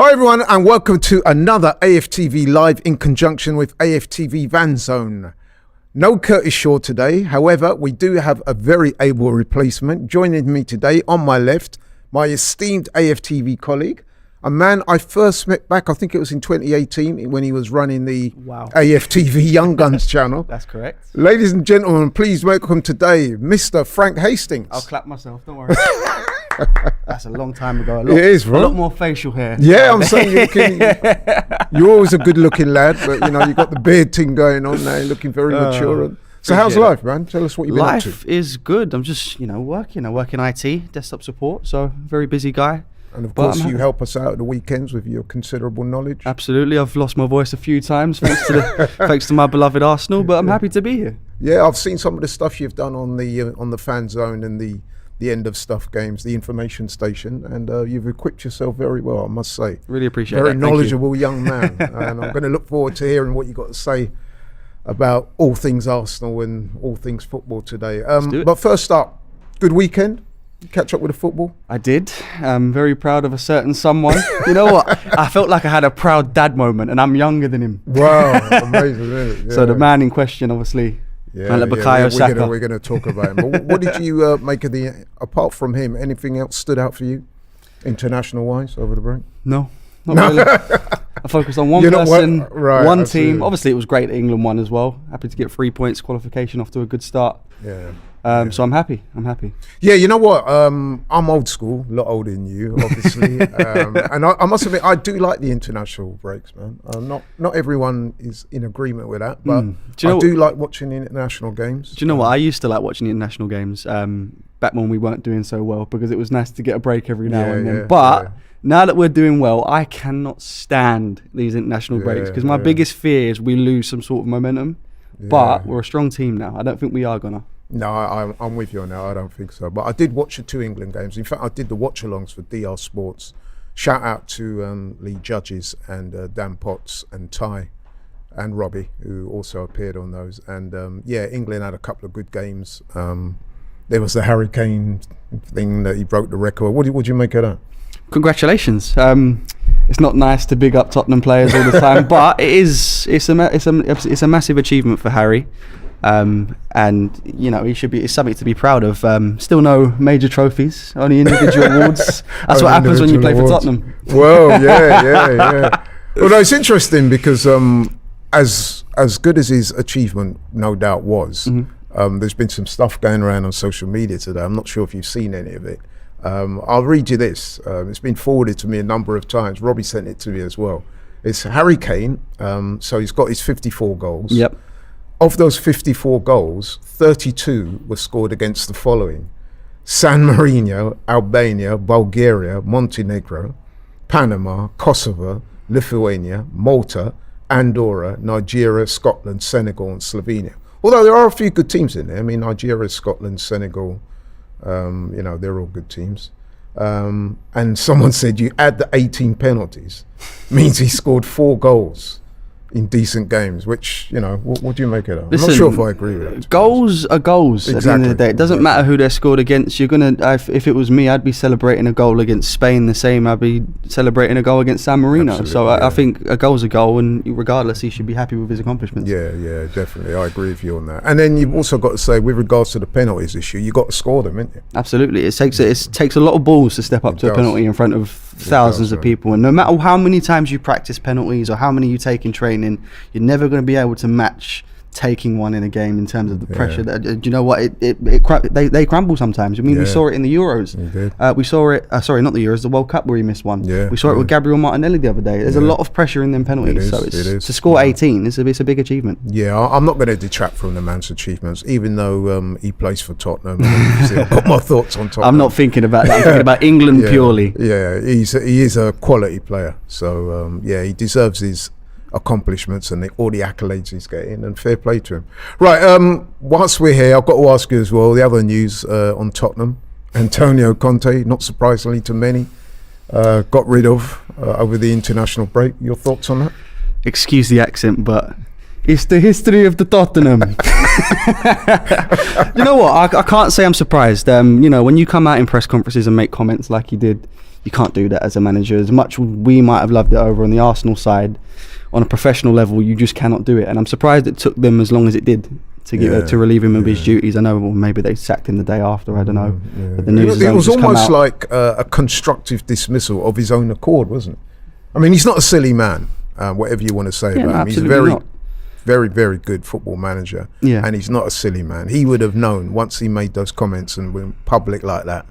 Hi everyone, and welcome to another AFTV Live in conjunction with AFTV FANZONE. No Curtis Shaw today, however, we do have a very able replacement. Joining me today on my left, my esteemed AFTV colleague, a man I first met back, I think it was in 2018 when he was running the AFTV Young Guns channel. That's correct. Ladies and gentlemen, please welcome today Mr. Frank Hastings. I'll clap myself, don't worry. That's a long time ago. It is, bro. A lot more facial hair. Yeah, I'm saying you're always a good-looking lad, but you know you got the beard thing going on now. You're looking very mature. So how's life, man? Tell us what you've been up to. Life is good. I'm just, working. I work in IT, desktop support, so very busy guy. And of course, you help us out at the weekends with your considerable knowledge. Absolutely. I've lost my voice a few times thanks to my beloved Arsenal, but I'm happy to be here. Yeah, I've seen some of the stuff you've done on the fan zone and the end of stuff games, the information station, and you've equipped yourself very well, I must say. Really appreciate it. Very knowledgeable young man, and I'm going to look forward to hearing what you got to say about all things Arsenal and all things football today. But first up, good weekend. Catch up with the football? I did. I'm very proud of a certain someone. You know what? I felt like I had a proud dad moment, and I'm younger than him. Wow, amazing, isn't it? Yeah. So the man in question, obviously. Bukayo Saka. We're going to talk about him. But what did you make of apart from him, anything else stood out for you, international-wise, over the break? No, not really. I focused on one person, one team. Obviously, it was great that England won as well. Happy to get 3 points qualification off to a good start. So I'm happy. Yeah, you know what? I'm old school, a lot older than you, obviously. And I must admit, I do like the international breaks, man. Not everyone is in agreement with that, but I do like watching the international games. Do you know what? I used to like watching the international games back when we weren't doing so well, because it was nice to get a break every now and then. But now that we're doing well, I cannot stand these international breaks, because my biggest fear is we lose some sort of momentum. But we're a strong team now. I don't think we are gonna. No, I'm with you on that. I don't think so. But I did watch the 2 England games. In fact, I did the watch-alongs for DR Sports. Shout out to Lee Judges and Dan Potts and Ty and Robbie, who also appeared on those. And England had a couple of good games. There was the Harry Kane thing that he broke the record. What do you make of that? Congratulations. It's not nice to big up Tottenham players all the time, but it's a massive achievement for Harry. And he should be. It's something to be proud of. Still no major trophies, only individual awards. That's what happens when you play for Tottenham. Well, yeah. Well, no, it's interesting because as good as his achievement no doubt was, there's been some stuff going around on social media today. I'm not sure if you've seen any of it. I'll read you this. It's been forwarded to me a number of times. Robbie sent it to me as well. It's Harry Kane. So he's got his 54 goals. Yep. Of those 54 goals, 32 were scored against the following: San Marino, Albania, Bulgaria, Montenegro, Panama, Kosovo, Lithuania, Malta, Andorra, Nigeria, Scotland, Senegal and Slovenia. Although there are a few good teams in there. I mean, Nigeria, Scotland, Senegal, they're all good teams. And someone said you add the 18 penalties, means he scored 4 goals in decent games, which, what do you make of that? Listen, I'm not sure if I agree with that. Goals are goals at the end of the day. It doesn't matter who they're scored against. If it was me, I'd be celebrating a goal against Spain the same I'd be celebrating a goal against San Marino. Absolutely, I think a goal's a goal, and regardless, he should be happy with his accomplishments. Yeah, definitely. I agree with you on that. And then you've also got to say, with regards to the penalties issue, you've got to score them, haven't you? Absolutely. It takes a lot of balls to step up to a penalty in front of thousands of people. And no matter how many times you practice penalties or how many you take in training, you're never going to be able to match taking one in a game in terms of the pressure. Do you know what? They crumble sometimes. I mean, we saw it in the Euros. We saw it. Sorry, not the Euros. The World Cup where he missed one. We saw it with Gabriel Martinelli the other day. There's a lot of pressure in them penalties. To score 18, it's a big achievement. Yeah, I'm not going to detract from the man's achievements, even though he plays for Tottenham. I've got my thoughts on Tottenham. I'm not thinking about that. I'm thinking about England purely. Yeah, he is a quality player. So he deserves his accomplishments and all the accolades he's getting, and fair play to him. Right, whilst we're here, I've got to ask you as well, the other news on Tottenham. Antonio Conte, not surprisingly to many, got rid of over the international break. Your thoughts on that? Excuse the accent, but it's the history of the Tottenham. You know what? I can't say I'm surprised. When you come out in press conferences and make comments like he did, You can't do that as a manager. As much we might have loved it over on the Arsenal side, on a professional level, you just cannot do it. And I'm surprised it took them as long as it did to relieve him of his duties. I know, well, maybe they sacked him the day after. I don't know. But the news it was almost like a constructive dismissal of his own accord, wasn't it? I mean, he's not a silly man. Whatever you want to say about him, he's very, very good football manager. Yeah. And he's not a silly man. He would have known once he made those comments and went public like that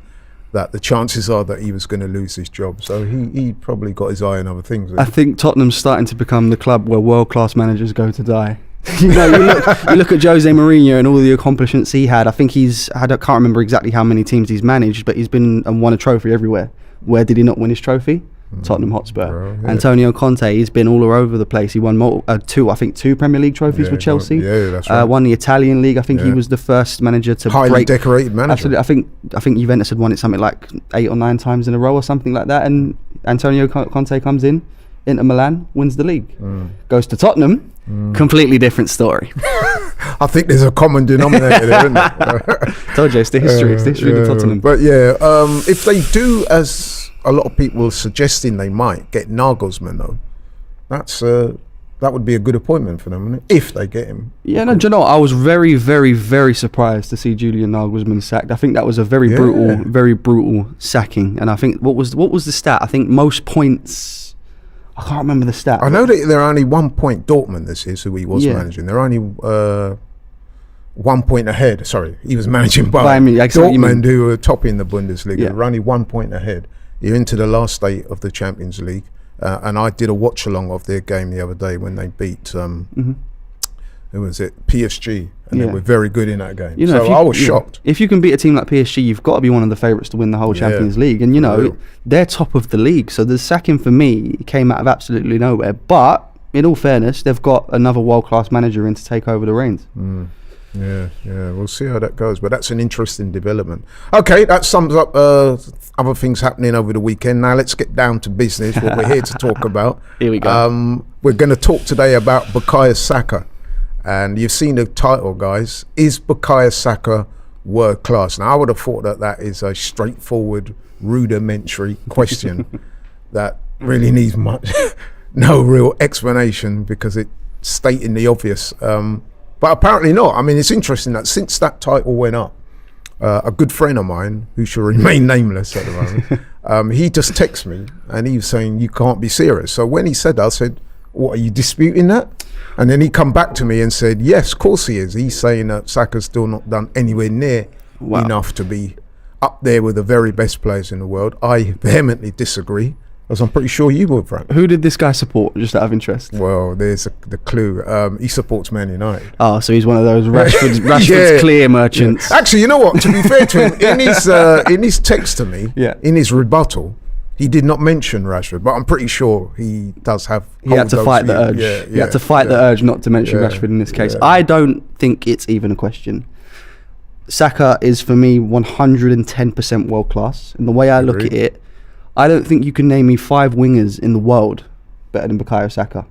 the chances are that he was going to lose his job. So he probably got his eye on other things. I think Tottenham's starting to become the club where world-class managers go to die. You look at Jose Mourinho and all the accomplishments he had. I think I can't remember exactly how many teams he's managed, but he's been and won a trophy everywhere. Where did he not win his trophy? Tottenham Hotspur. Antonio Conte, he's been all over the place. He won two Premier League trophies with Chelsea. That's right. Won the Italian league. I think he was the first manager to highly decorated manager. Absolutely. I think Juventus had won it something like 8 or 9 times in a row or something like that. And Antonio Conte comes in, Inter Milan, wins the league. Goes to Tottenham, completely different story. I think there's a common denominator there, isn't there? Told you, it's the history. It's the history of Tottenham. But if they do, as a lot of people are suggesting they might get Nagelsmann, though, that would be a good appointment for them, wouldn't it? If they get him. Yeah, no, do you know, I was very, very, very surprised to see Julian Nagelsmann sacked. I think that was a very brutal sacking. And I think what was the stat? I think most points. I can't remember the stat. I know that they're only 1 point. Dortmund, this is who he was managing. They're only 1 point ahead. Sorry, he was managing Bayern. Dortmund, who were topping the Bundesliga. They're only 1 point ahead. You're into the last state of the Champions League, and I did a watch along of their game the other day when they beat who was it, PSG, and they were very good in that game. So I was shocked. If you can beat a team like PSG, you've got to be one of the favourites to win the whole Champions League, and they're top of the league. So the sacking for me came out of absolutely nowhere. But in all fairness, they've got another world-class manager in to take over the reins. Yeah, we'll see how that goes, but that's an interesting development. Okay, that sums up other things happening over the weekend. Now let's get down to business, what we're here to talk about. Here we go. We're going to talk today about Bukayo Saka, and you've seen the title, guys. Is Bukayo Saka world class? Now I would have thought that is a straightforward, rudimentary question that really needs no real explanation because it's stating the obvious. But apparently not. I mean, it's interesting that since that title went up, a good friend of mine, who shall remain nameless at the moment, he just texted me and he was saying, you can't be serious. So when he said that, I said, what, are you disputing that? And then he come back to me and said, yes, of course he is. He's saying that Saka's still not done anywhere near enough to be up there with the very best players in the world. I vehemently disagree. As I'm pretty sure you would, Frank. Who did this guy support, just out of interest? Well, there's the clue. He supports Man United. Oh, so he's one of those Rashford's clear merchants. Yeah. Actually, you know what? To be fair to him, in his text to me, in his rebuttal, he did not mention Rashford, but I'm pretty sure he does have. He had to fight the urge. He had to fight the urge not to mention Rashford in this case. I don't think it's even a question. Saka is, for me, 110% world class. And the way I look at it, I don't think you can name me 5 wingers in the world better than Bukayo Saka.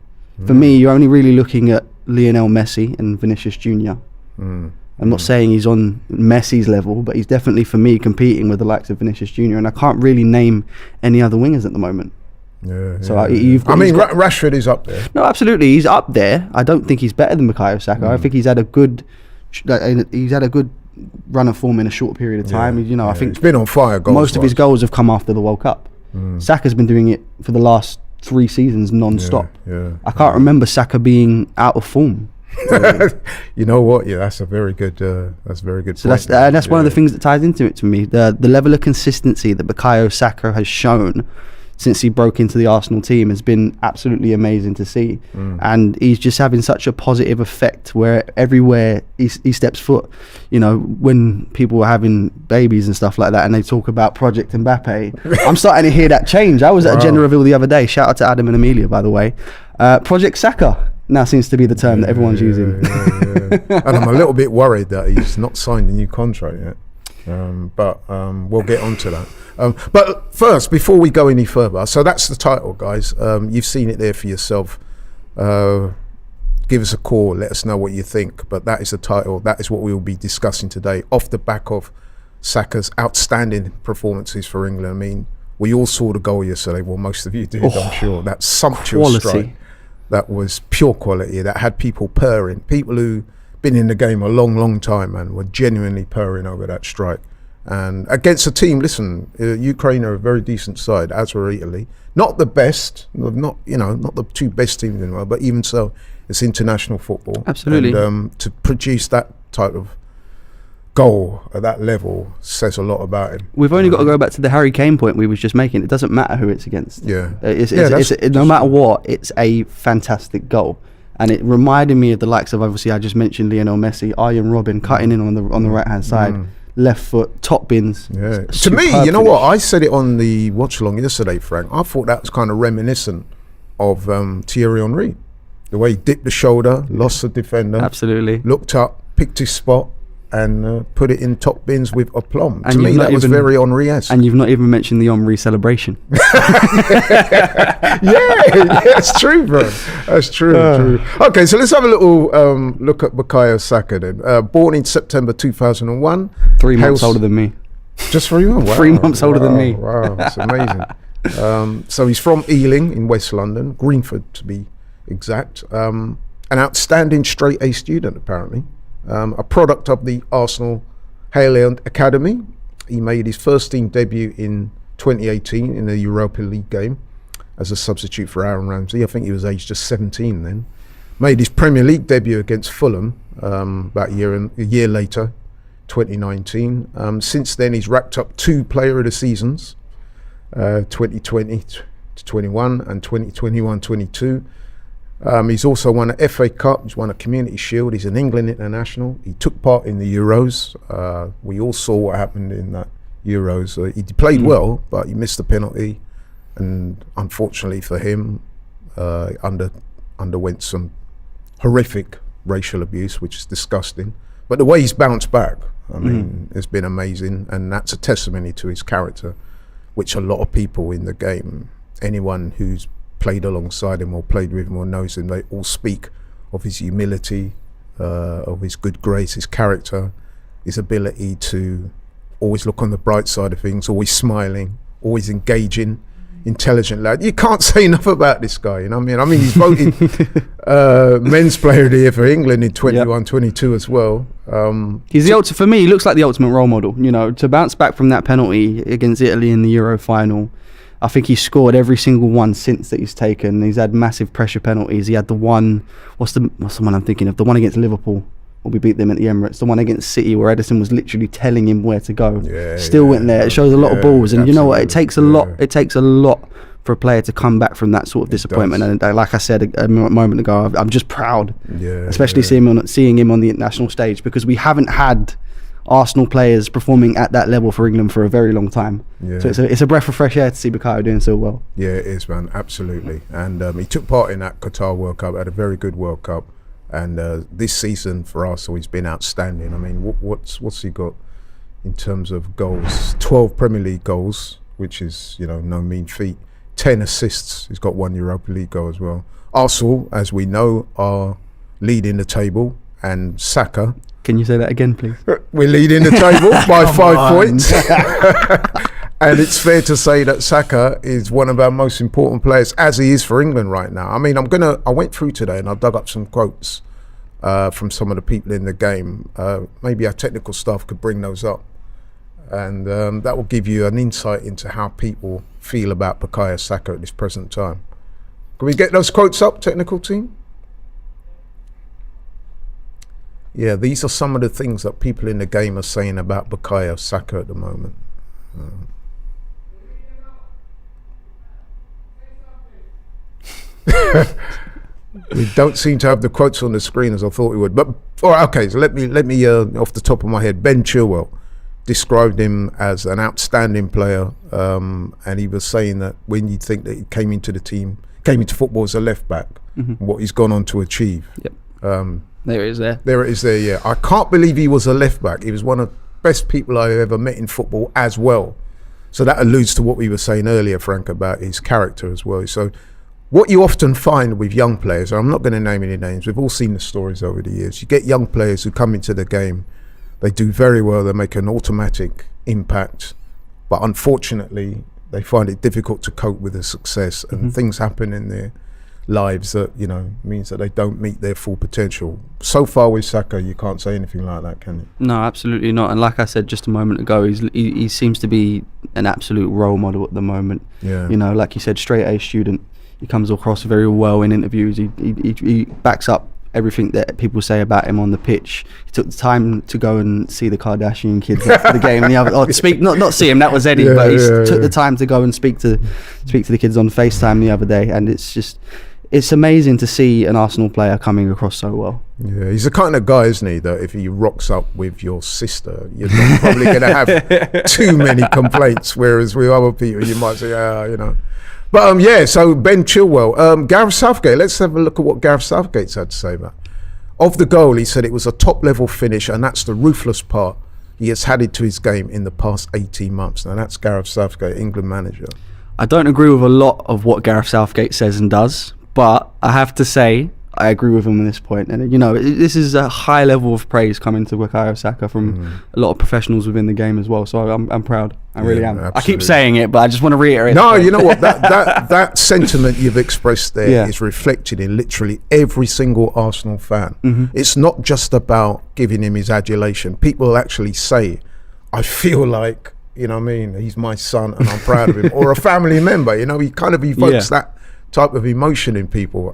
For me, you're only really looking at Lionel Messi and Vinicius Jr. I'm not saying he's on Messi's level, but he's definitely, for me, competing with the likes of Vinicius Jr. And I can't really name any other wingers at the moment. Rashford is up there. No, absolutely, he's up there. I don't think he's better than Bukayo Saka. I think he's had a good run of form in a short period of time. I think he's been on fire. Most of his goals have come after the World Cup. Saka's been doing it for the last 3 seasons non-stop. I can't remember Saka being out of form. You know what? Yeah, that's a very good. That's very good. So that's one of the things that ties into it to me. The level of consistency that Bukayo Saka has shown since he broke into the Arsenal team has been absolutely amazing to see. And he's just having such a positive effect where everywhere he steps foot. When people are having babies and stuff like that and they talk about Project Mbappe, I'm starting to hear that change. I was at a gender reveal the other day. Shout out to Adam and Amelia, by the way. Project Saka now seems to be the term that everyone's using. And I'm a little bit worried that he's not signed a new contract yet. But we'll get onto that. But first, before we go any further, so that's the title, guys. You've seen it there for yourself. Give us a call, let us know what you think. But that is the title. That is what we will be discussing today, off the back of Saka's outstanding performances for England. I mean, We all saw the goal yesterday. Well, most of you did, I'm sure. That sumptuous quality strike. That was pure quality. That had people purring. People who been in the game a long time and were genuinely purring over that strike. And against a team, listen, Ukraine are a very decent side, as were Italy. Not the best, not the two best teams in the world, but even so, it's international football. Absolutely. And to produce that type of goal at that level says a lot about him. We've only got to go back to the Harry Kane point we was just making. It doesn't matter who it's against. Yeah. No matter what, it's a fantastic goal. And it reminded me of the likes of, obviously, I just mentioned Lionel Messi, Arjen Robben cutting in on the right-hand side, left foot, top bins. Yeah. To me, you know what? I said it on the watch-along yesterday, Frank. I thought that was kind of reminiscent of Thierry Henry. The way he dipped the shoulder, lost the defender. Absolutely. Looked up, picked his spot, and put it in top bins with aplomb. And to me, that was very Henry-esque. And you've not even mentioned the Henry celebration. yeah, that's true, bro. That's true. Okay, so let's have a little look at Bukayo Saka then. Born in September 2001. 3 months older than me. Just 3 months? Wow. 3 months older than me. Wow, that's amazing. So he's from Ealing in West London, Greenford to be exact. An outstanding straight A student, apparently. A product of the Arsenal Highland Academy. He made his first team debut in 2018 in the Europa League game as a substitute for Aaron Ramsey. I think he was aged just 17 then. Made his Premier League debut against Fulham about a year later, 2019. Since then, he's racked up 2 Player of the Seasons, 2020 to 21 and 2021-22. He's also won an FA Cup, he's won a Community Shield, he's an England international. He took part in the Euros. We all saw what happened in that Euros. He played well, but he missed the penalty. And unfortunately for him, underwent some horrific racial abuse, which is disgusting. But the way he's bounced back, I mean, it's been amazing. And that's a testimony to his character, which a lot of people in the game, anyone who's played alongside him or played with him or knows him, they all speak of his humility, of his good grace, his character, his ability to always look on the bright side of things, always smiling, always engaging, intelligent lad. You can't say enough about this guy, you know what I mean? He's voted men's player of the year for England in 21-22 as well. He's for me, he looks like the ultimate role model, you know, to bounce back from that penalty against Italy in the Euro final. I think he's scored every single one since that he's taken. He's had massive pressure penalties. He had the one, what's the one I'm thinking of? The one against Liverpool, where we beat them at the Emirates. The one against City, where Edison was literally telling him where to go. Still went there. It shows a lot of balls, and you know what? It takes a lot. It takes a lot for a player to come back from that sort of disappointment. And like I said a moment ago, I'm just proud, especially seeing him on the international stage, because we haven't had Arsenal players performing at that level for England for a very long time. So it's a breath of fresh air to see Bukayo doing so well. Yeah, it is, man, absolutely. And he took part in that Qatar World Cup, had a very good World Cup, and this season for Arsenal he's been outstanding. I mean, what's he got in terms of goals? 12 Premier League goals, which is, you know, no mean feat. 10 assists. He's got 1 Europa League goal as well. Arsenal, as we know, are leading the table, and Saka. Can you say that again, please? We're leading the table by 5 points. And it's fair to say that Saka is one of our most important players, as he is for England right now. I mean, I went through today and I dug up some quotes from some of the people in the game. Maybe our technical staff could bring those up. And that will give you an insight into how people feel about Bukayo Saka at this present time. Can we get those quotes up, technical team? Yeah, these are some of the things that people in the game are saying about Bukayo Saka at the moment. We don't seem to have the quotes on the screen as I thought we would. But all right, okay, so let me off the top of my head, Ben Chilwell described him as an outstanding player, and he was saying that when you think that he came into football as a left back, what he's gone on to achieve. There it is there. There it is there, yeah. I can't believe he was a left back. He was one of the best people I've ever met in football as well. So that alludes to what we were saying earlier, Frank, about his character as well. So what you often find with young players, and I'm not going to name any names, we've all seen the stories over the years. You get young players who come into the game, they do very well, they make an automatic impact, but unfortunately they find it difficult to cope with the success, and things happen in their lives that, you know, means that they don't meet their full potential. So far with Saka, you can't say anything like that, can you? No, absolutely not. And like I said just a moment ago, he seems to be an absolute role model at the moment. Yeah. You know, like you said, straight A student. He comes across very well in interviews. He backs up everything that people say about him on the pitch. He took the time to go and see the Kardashian kids after the game. And not see him. That was Eddie, but he took the time to go and speak to the kids on FaceTime the other day. And it's amazing to see an Arsenal player coming across so well. Yeah, he's the kind of guy, isn't he, that if he rocks up with your sister, you're not probably going to have too many complaints. Whereas with other people, you might say, you know. But yeah, so Ben Chilwell, Gareth Southgate. Let's have a look at what Gareth Southgate's had to say about. Of the goal, he said it was a top-level finish, and that's the ruthless part he has added to his game in the past 18 months. Now, that's Gareth Southgate, England manager. I don't agree with a lot of what Gareth Southgate says and does, but I have to say I agree with him on this point. And, you know, this is a high level of praise coming to Bukayo Saka from a lot of professionals within the game as well. So I'm proud. I really am. Absolutely. I keep saying it, but I just want to reiterate. No, you know what? That sentiment you've expressed there is reflected in literally every single Arsenal fan. It's not just about giving him his adulation. People actually say, I feel like, you know what I mean, he's my son and I'm proud of him. Or a family member, you know, he kind of evokes that type of emotion in people.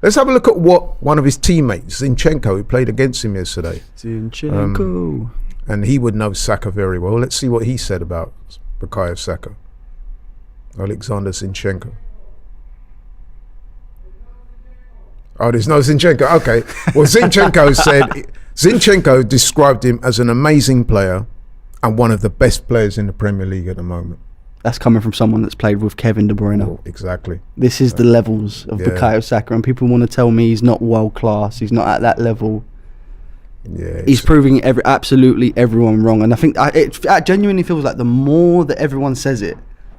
Let's have a look at what one of his teammates, Zinchenko, who played against him yesterday. Zinchenko. And he would know Saka very well. Let's see what he said about Bukayo Saka. Alexander Zinchenko. Oh, there's no Zinchenko. Okay. Well, Zinchenko described him as an amazing player and one of the best players in the Premier League at the moment. That's coming from someone that's played with Kevin De Bruyne. Oh, exactly. This is the levels of Bukayo Saka, and people want to tell me he's not world class. He's not at that level. Yeah, he's proving absolutely everyone wrong, and I think it genuinely feels like the more that everyone says it,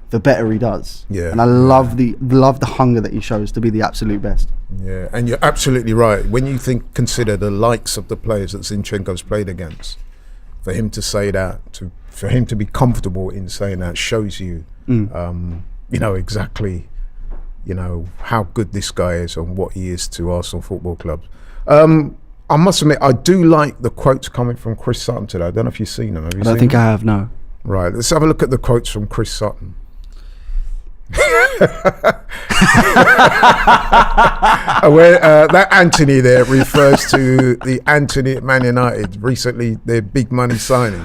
the better he does. Yeah, and I love the hunger that he shows to be the absolute best. Yeah, and you're absolutely right. When you consider the likes of the players that Zinchenko's played against, for him to say that, for him to be comfortable in saying that, shows you, you know, exactly, you know, how good this guy is and what he is to Arsenal Football Club. I must admit, I do like the quotes coming from Chris Sutton today. I don't know if you've seen them. I don't think I have, no. Right, let's have a look at the quotes from Chris Sutton. Where that Anthony there refers to the Anthony at Man United, recently their big money signing.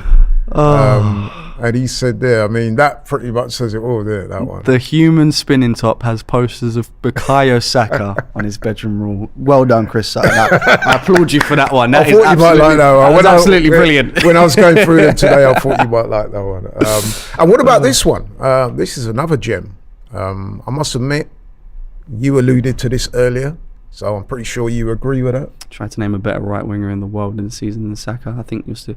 And he said there, I mean, that pretty much says it all there, that one. The human spinning top has posters of Bukayo Saka on his bedroom wall. Well done, Chris Sutton. I applaud you for that one. That is absolutely brilliant. When I was going through them today, I thought you might like that one. And what about this one? This is another gem. I must admit, you alluded to this earlier, so I'm pretty sure you agree with that. Try to name a better right winger in the world in the season than Saka. I think you're still...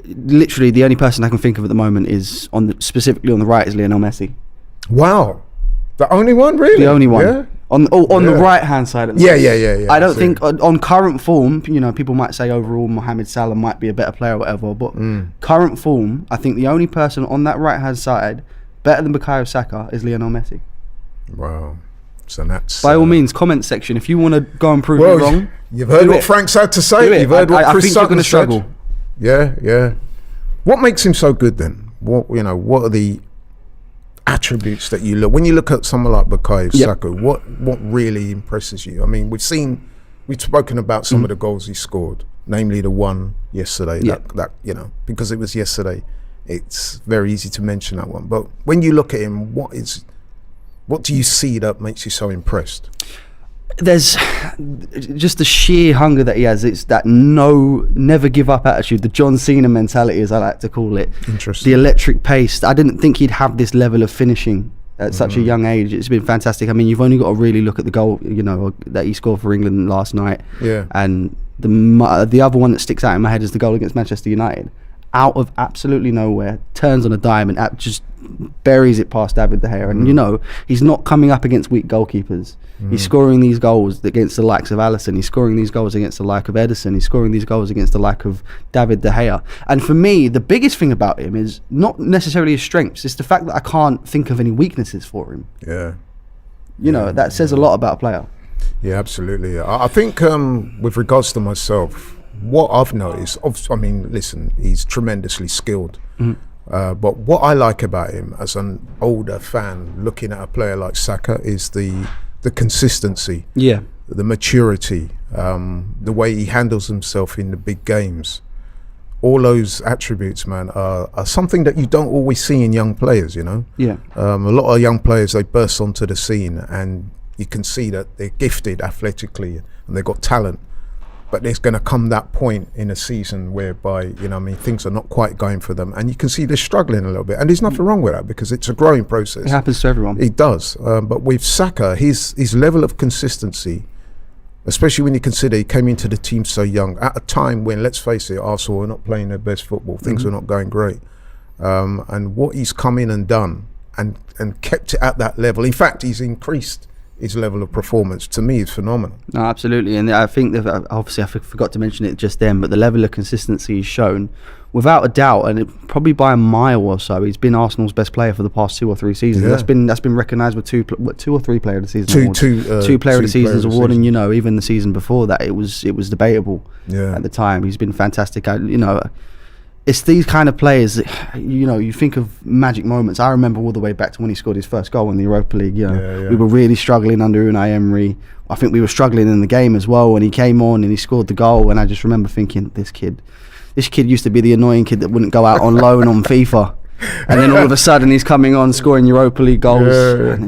literally the only person I can think of at the moment is specifically on the right is Lionel Messi. Wow, the only one, really? The only one. Yeah. On the right hand side of the yeah. I don't think on current form, you know, people might say overall Mohamed Salah might be a better player or whatever, but current form, I think the only person on that right hand side better than Bukayo Saka is Lionel Messi. Wow. So that's by all means, comment section if you want to go and prove me wrong. You've heard what Frank's had to say. You've heard what Chris Sutton said. Struggle. Yeah. What makes him so good then? What are the attributes that you look when you look at someone like Bukayo Saka? What really impresses you? I mean, we've spoken about some of the goals he scored, namely the one yesterday. That you know, because it was yesterday, it's very easy to mention that one. But when you look at him, what do you see that makes you so impressed? There's just the sheer hunger that he has. It's that never give up attitude, the John Cena mentality, as I like to call it. Interesting. The electric pace. I didn't think he'd have this level of finishing at such a young age. It's been fantastic. I mean, you've only got to really look at the goal, you know, that he scored for England last night. Yeah. And the other one that sticks out in my head is the goal against Manchester United. out of absolutely nowhere, turns on a dime and just buries it past David De Gea. And, you know, he's not coming up against weak goalkeepers. He's scoring these goals against the likes of Alisson. He's scoring these goals against the like of Ederson. He's scoring these goals against the like of David De Gea. And for me, the biggest thing about him is not necessarily his strengths. It's the fact that I can't think of any weaknesses for him. Yeah. You know, that says a lot about a player. Yeah, absolutely. I think with regards to myself, what I've noticed, I mean, listen, he's tremendously skilled. But what I like about him as an older fan, looking at a player like Saka, is the consistency, the maturity, the way he handles himself in the big games. All those attributes, man, are something that you don't always see in young players, you know? Yeah. A lot of young players, they burst onto the scene and you can see that they're gifted athletically and they've got talent. But there's going to come that point in a season whereby, you know, I mean, things are not quite going for them, and you can see they're struggling a little bit. And there's nothing wrong with that because it's a growing process. It happens to everyone. It does. But with Saka, his level of consistency, especially when you consider he came into the team so young, at a time when, let's face it, Arsenal were not playing their best football, things were not going great. And what he's come in and done and kept it at that level. In fact, he's increased his level of performance. To me, is phenomenal. No, absolutely. And I think that obviously I forgot to mention it just then, but the level of consistency he's shown, without a doubt, and probably by a mile or so, he's been Arsenal's best player for the past 2 or 3 seasons. That's been recognised with 2 or 3 player of the season awards. Two player of the season's award, and you know, even the season before that, it was debatable at the time. He's been fantastic. You know, it's these kind of players that, you know, you think of magic moments. I remember all the way back to when he scored his first goal in the Europa League. You know, we were really struggling under Unai Emery. I think we were struggling in the game as well when he came on and he scored the goal. And I just remember thinking, this kid used to be the annoying kid that wouldn't go out on loan on FIFA, and then all of a sudden he's coming on scoring Europa League goals. And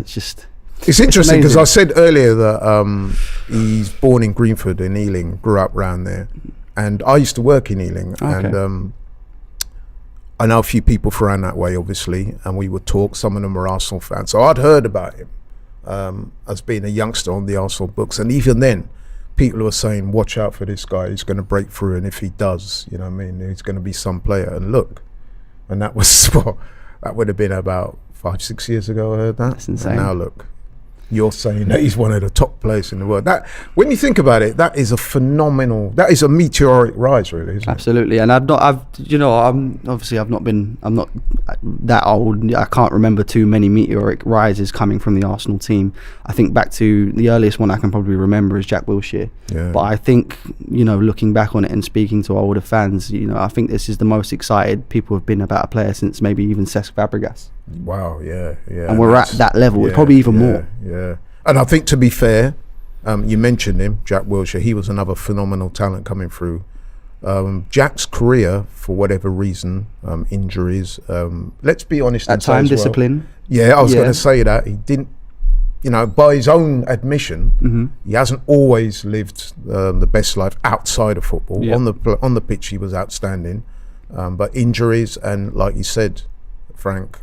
it's interesting because I said earlier that he's born in Greenford in Ealing, grew up around there, and I used to work in Ealing. And I know a few people from around that way, obviously, and we would talk. Some of them were Arsenal fans, so I'd heard about him as being a youngster on the Arsenal books, and even then people were saying, watch out for this guy, he's going to break through, and if he does, you know what I mean, he's going to be some player. And look, and that was that would have been about 5-6 years ago I heard that. That's insane. And now look, you're saying that he's one of the top players in the world. That, when you think about it, that is a phenomenal, that is a meteoric rise, really, isn't it? Absolutely. And I'm not that old. I can't remember too many meteoric rises coming from the Arsenal team. I think back to the earliest one I can probably remember is Jack Wilshere. But I think, you know, looking back on it and speaking to older fans, you know, I think this is the most excited people have been about a player since maybe even Cesc Fabregas. Wow, yeah. And we're at that level, probably even more. Yeah. And I think, to be fair, you mentioned him, Jack Wilshere. He was another phenomenal talent coming through. Jack's career, for whatever reason, injuries, let's be honest. At time, discipline. Yeah, I was going to say that. He didn't, you know, by his own admission, he hasn't always lived the best life outside of football. On the pitch, he was outstanding. But injuries and, like you said, Frank,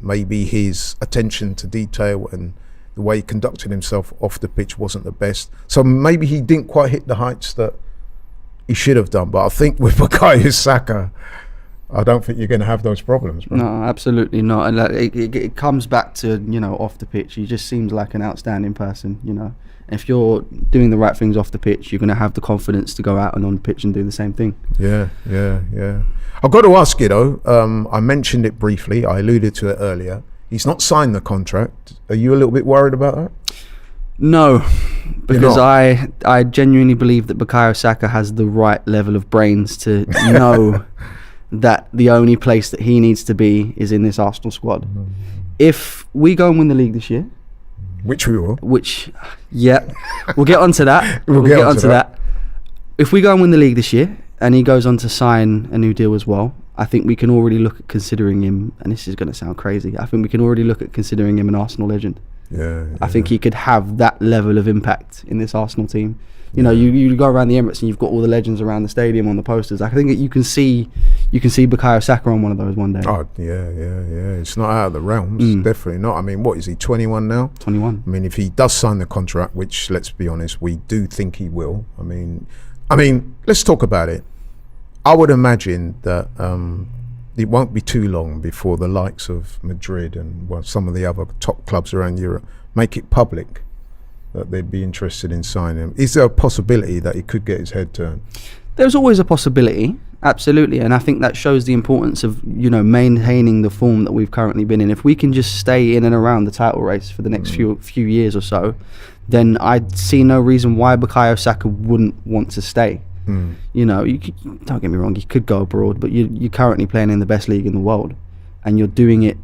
maybe his attention to detail and the way he conducted himself off the pitch wasn't the best. So maybe he didn't quite hit the heights that he should have done. But I think with Bukayo Saka, I don't think you're going to have those problems, bro. No, absolutely not. And it comes back to, you know, off the pitch. He just seems like an outstanding person, you know. If you're doing the right things off the pitch, you're going to have the confidence to go out and on the pitch and do the same thing. Yeah. I've got to ask you, though, I mentioned it briefly, I alluded to it earlier. He's not signed the contract. Are you a little bit worried about that? No, because I genuinely believe that Bukayo Saka has the right level of brains to know that the only place that he needs to be is in this Arsenal squad. If we go and win the league this year, which we will. We'll get onto that. We'll get onto that. If we go and win the league this year and he goes on to sign a new deal as well, I think we can already look at considering him, and this is going to sound crazy, I think we can already look at considering him an Arsenal legend. I think he could have that level of impact in this Arsenal team. You know, you go around the Emirates and you've got all the legends around the stadium on the posters. I think that you can see Bukayo Saka on one of those one day. Oh, yeah. It's not out of the realms. Definitely not. I mean, what is he, 21 now? 21. I mean, if he does sign the contract, which, let's be honest, we do think he will. I mean, let's talk about it. I would imagine that it won't be too long before the likes of Madrid and some of the other top clubs around Europe make it public that they'd be interested in signing him. Is there a possibility that he could get his head turned? There's always a possibility, absolutely, and I think that shows the importance of, you know, maintaining the form that we've currently been in. If we can just stay in and around the title race for the next few years or so, then I'd see no reason why Bukayo Saka wouldn't want to stay. You know, don't get me wrong, you could go abroad, but you're currently playing in the best league in the world, and you're doing it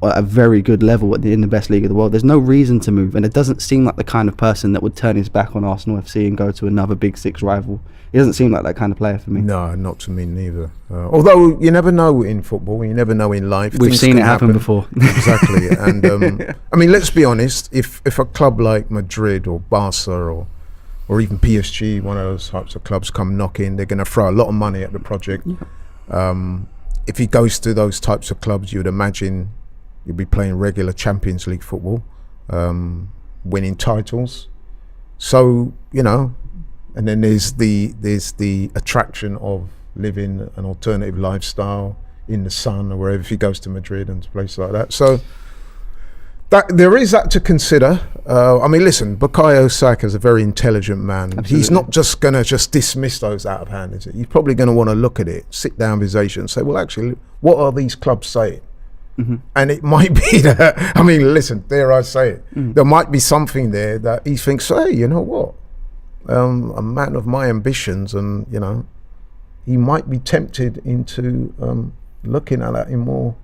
at a very good level in the best league of the world. There's no reason to move, and it doesn't seem like the kind of person that would turn his back on Arsenal FC and go to another Big Six rival. He doesn't seem like that kind of player for me. No, not to me neither. Although you never know in football, you never know in life. We've seen it happen before. Exactly. And I mean, let's be honest, if a club like Madrid or Barca or even PSG, one of those types of clubs, come knocking, they're going to throw a lot of money at the project. If he goes to those types of clubs, you would imagine you'll be playing regular Champions League football, winning titles. So, you know, and then there's the attraction of living an alternative lifestyle in the sun or wherever, if he goes to Madrid and places like that. So that there is that to consider. I mean, listen, Bukayo Saka is a very intelligent man. Absolutely. He's not just going to just dismiss those out of hand, is it? He's probably going to want to look at it, sit down with his agent and say, well, actually, what are these clubs saying? And it might be that, I mean, listen, dare I say it, there might be something there that he thinks, hey, you know what? A man of my ambitions, and, you know, he might be tempted into looking at that in more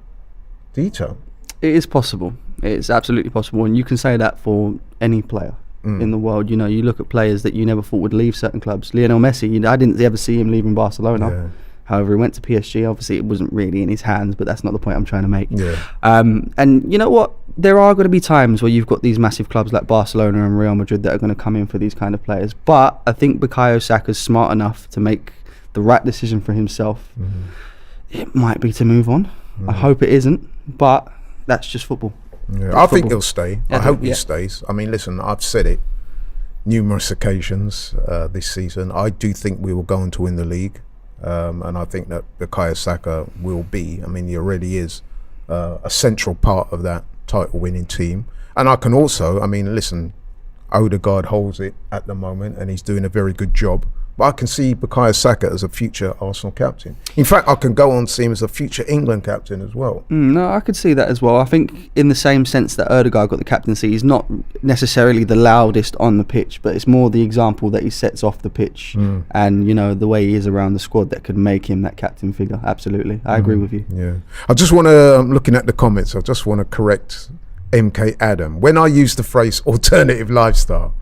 detail. It is possible. It's absolutely possible, and you can say that for any player in the world. You know, you look at players that you never thought would leave certain clubs. Lionel Messi, you know, I didn't ever see him leaving Barcelona. Yeah. However, he went to PSG. Obviously, it wasn't really in his hands, but that's not the point I'm trying to make. Yeah. And you know what? There are going to be times where you've got these massive clubs like Barcelona and Real Madrid that are going to come in for these kind of players. But I think Bukayo Saka's smart enough to make the right decision for himself. It might be to move on. I hope it isn't, but that's just football. Yeah, I think he'll stay. I hope he stays. I mean, listen, I've said it numerous occasions this season. I do think we will go on to win the league. And I think that Bukayo Saka will be, I mean, he already is a central part of that title winning team. And I can also, I mean, listen, Odegaard holds it at the moment and he's doing a very good job. But I can see Bukayo Saka as a future Arsenal captain. In fact, I can go on to see him as a future England captain as well. No, I could see that as well. I think in the same sense that Odegaard got the captaincy, he's not necessarily the loudest on the pitch, but it's more the example that he sets off the pitch and, you know, the way he is around the squad that could make him that captain figure. Absolutely. I agree with you. Yeah. I just want to, looking at the comments, I just want to correct MK Adam. When I use the phrase alternative lifestyle,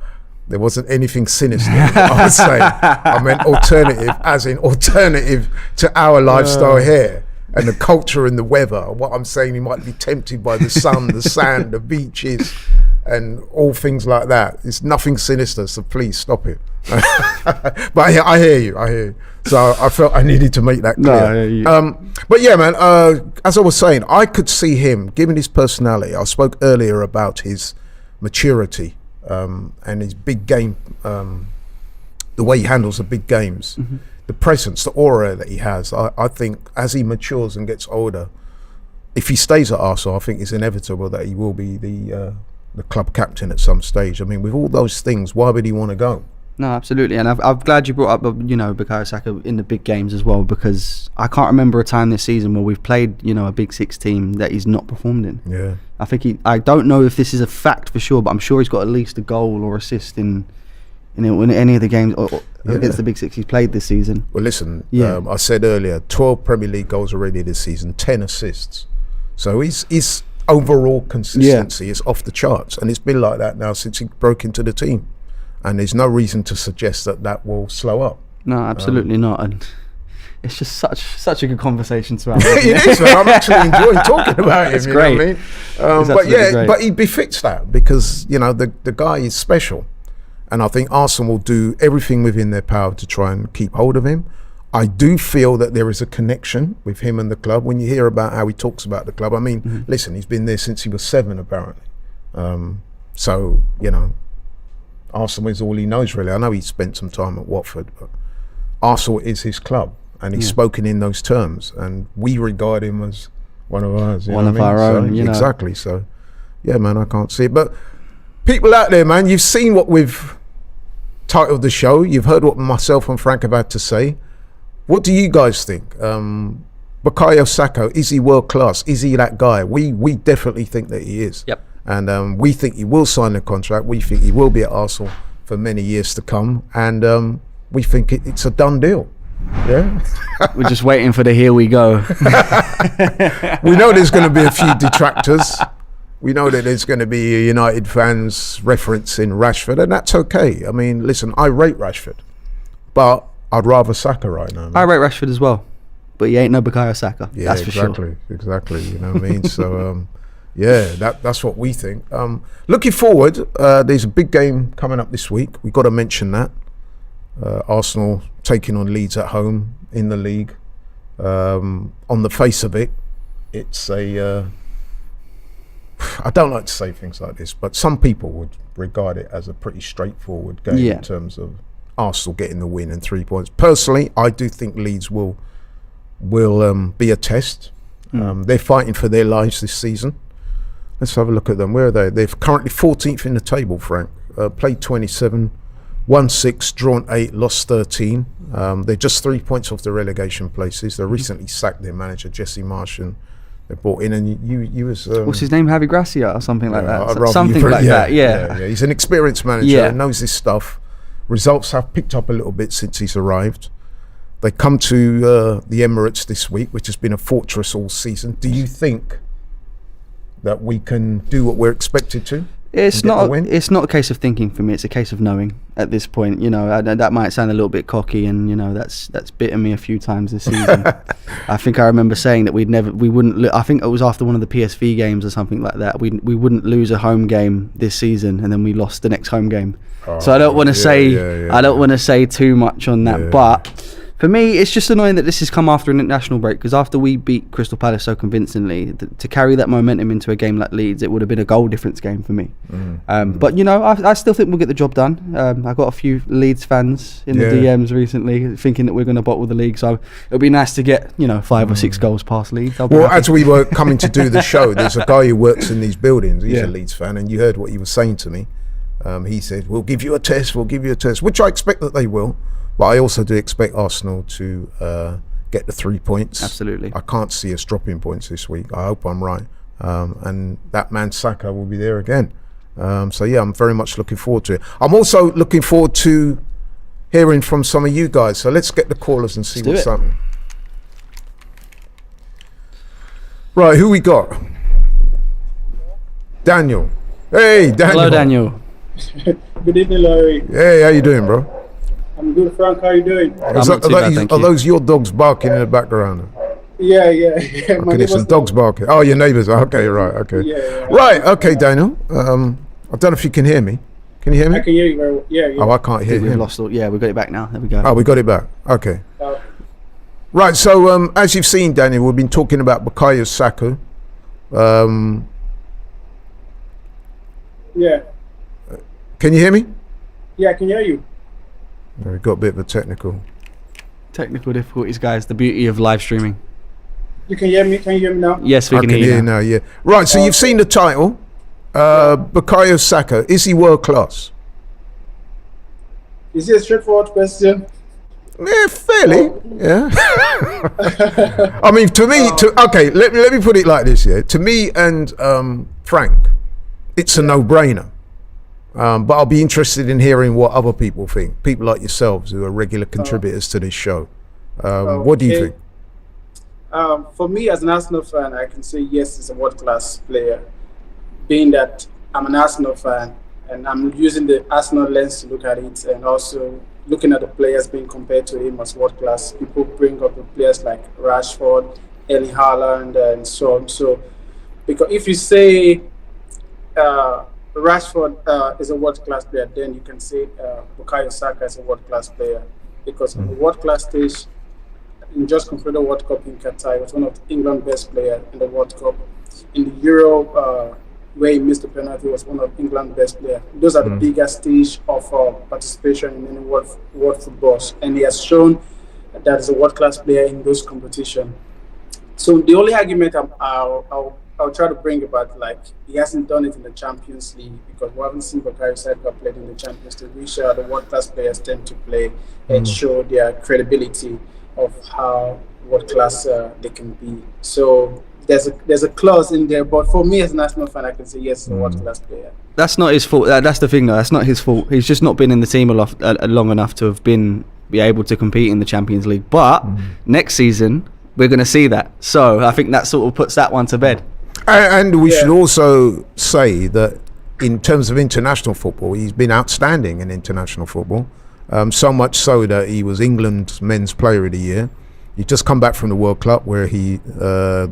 there wasn't anything sinister I was saying. I meant alternative, as in alternative to our lifestyle here and the culture and the weather. What I'm saying, he might be tempted by the sun, the sand, the beaches, and all things like that. It's nothing sinister, so please stop it. But I hear you. So I felt I needed to make that clear. But yeah, man, as I was saying, I could see him, given his personality. I spoke earlier about his maturity. And his big game, the way he handles the big games, the presence, the aura that he has. I think as he matures and gets older, if he stays at Arsenal, I think it's inevitable that he will be the club captain at some stage. I mean, with all those things, why would he want to go? No, absolutely, and I'm glad you brought up, you know, Bukayo Saka in the big games as well, because I can't remember a time this season where we've played, you know, a Big Six team that he's not performed in. Yeah, I think I don't know if this is a fact for sure, but I'm sure he's got at least a goal or assist in any of the games against the Big Six he's played this season. Well, listen, I said earlier, 12 Premier League goals already this season, 10 assists. So his overall consistency is off the charts, and it's been like that now since he broke into the team. And there's no reason to suggest that will slow up. No, absolutely not. And it's just such a good conversation to have. It is, man. I'm actually enjoying talking about him. It's great. Know what I mean? Great. But he befits that because, you know, the guy is special. And I think Arsenal will do everything within their power to try and keep hold of him. I do feel that there is a connection with him and the club. When you hear about how he talks about the club, I mean, listen, he's been there since he was 7, apparently. So, you know, Arsenal is all he knows, really. I know he spent some time at Watford, but Arsenal is his club. and he's spoken in those terms, and we regard him as one of ours. One of our own, you know. Exactly. So, yeah, man, I can't see it. But people out there, man, you've seen what we've titled the show. You've heard what myself and Frank have had to say. What do you guys think? Bukayo Saka, is he world class? Is he that guy? We definitely think that he is. Yep. And we think he will sign the contract. We think he will be at Arsenal for many years to come. And we think it's a done deal. Yeah. We're just waiting for the here we go. We know there's going to be a few detractors. We know that there's going to be United fans referencing Rashford, and that's okay. I mean, listen, I rate Rashford, but I'd rather Saka right now, man. I rate Rashford as well, but he ain't no Bukayo Saka. Yeah, that's for sure. Exactly. You know what I mean? So, yeah, that's what we think. Looking forward, there's a big game coming up this week. We've got to mention that. Arsenal taking on Leeds at home in the league. On the face of it, it's a... I don't like to say things like this, but some people would regard it as a pretty straightforward game in terms of Arsenal getting the win and 3 points. Personally, I do think Leeds will be a test. They're fighting for their lives this season. Let's have a look at them. Where are they? They're currently 14th in the table, Frank. Played 27, won 6, drawn 8, lost 13. They're just 3 points off the relegation places. They recently sacked their manager, Jesse Marsh, and they brought in, and you was what's his name, Javi Gracia or something like that. Something like that. Yeah. He's an experienced manager, knows his stuff. Results have picked up a little bit since he's arrived. They come to the Emirates this week, which has been a fortress all season. Do you think that we can do what we're expected to? It's not a case of thinking for me. It's a case of knowing at this point. You know, that might sound a little bit cocky, and you know that's bitten me a few times this season. I think I remember saying that we wouldn't. I think it was after one of the PSV games or something like that. We wouldn't lose a home game this season, and then we lost the next home game. So I don't want to say I don't want to say too much on that, but. For me, it's just annoying that this has come after an international break, because after we beat Crystal Palace so convincingly, to carry that momentum into a game like Leeds, it would have been a goal difference game for me. But, you know, I still think we'll get the job done. I got a few Leeds fans in the DMs recently thinking that we're going to bottle the league, so it'll be nice to get, 5 or 6 goals past Leeds. Well, as we were coming to do the show, there's a guy who works in these buildings. He's a Leeds fan, and you heard what he was saying to me. He said, we'll give you a test, which I expect that they will. But I also do expect Arsenal to get the 3 points. Absolutely. I can't see us dropping points this week. I hope I'm right. And that man Saka will be there again. So, yeah, I'm very much looking forward to it. I'm also looking forward to hearing from some of you guys. So let's get the callers and see what's happening. Right, who we got? Daniel. Hey, Daniel. Hello, Daniel. Good evening, Larry. Hey, how you doing, bro? I'm good, Frank. How are you doing? Are those your dogs barking in the background? Yeah. Okay, there's some dogs barking. Oh, your neighbours. Okay, right. Okay. Yeah. Right. Okay, Daniel. I don't know if you can hear me. Can you hear me? I can hear you very well. Yeah. Oh, I can't hear you. We've lost all. Yeah, we got it back now. There we go. Oh, we got it back. Okay. Right. So, as you've seen, Daniel, we've been talking about Bukayo Saka. Yeah. Can you hear me? Yeah, I can hear you. We got a bit of a technical difficulties, guys. The beauty of live streaming. You can hear me? Can you hear me now? Yes, we can hear you now. Yeah. Right. So you've seen the title. Bukayo Saka, is he world class? Is it a straightforward question? Yeah, fairly. Yeah. I mean, to me, okay. Let me put it like this. Yeah. To me and Frank, it's a no-brainer. But I'll be interested in hearing what other people think. People like yourselves who are regular contributors to this show. What do you think? For me, as an Arsenal fan, I can say yes, he's a world-class player. Being that I'm an Arsenal fan and I'm using the Arsenal lens to look at it, and also looking at the players being compared to him as world-class. People bring up the players like Rashford, Erling Haaland, and so on. So, because if you say Rashford is a world-class player, then you can say Bukayo Saka is a world-class player, because on the world-class stage, in just completed World Cup in Qatar, he was one of England's best players in the World Cup. In the Euro, where he missed the penalty, was one of England's best players. Those are the biggest stage of participation in any world football, and he has shown that is a world-class player in those competitions. So the only argument I'll try to bring about, like, he hasn't done it in the Champions League because we haven't seen Bukayo Saka played in the Champions League, which the world-class players tend to play and show their credibility of how world-class they can be. So there's a clause in there, but for me as an Arsenal fan, I can say yes, he's a world-class player. That's not his fault. That's the thing, though. That's not his fault. He's just not been in the team long enough to have be able to compete in the Champions League. But next season, we're going to see that. So I think that sort of puts that one to bed. And we should also say that in terms of international football, he's been outstanding in international football. So much so that he was England's Men's Player of the Year. He just come back from the World Cup where he was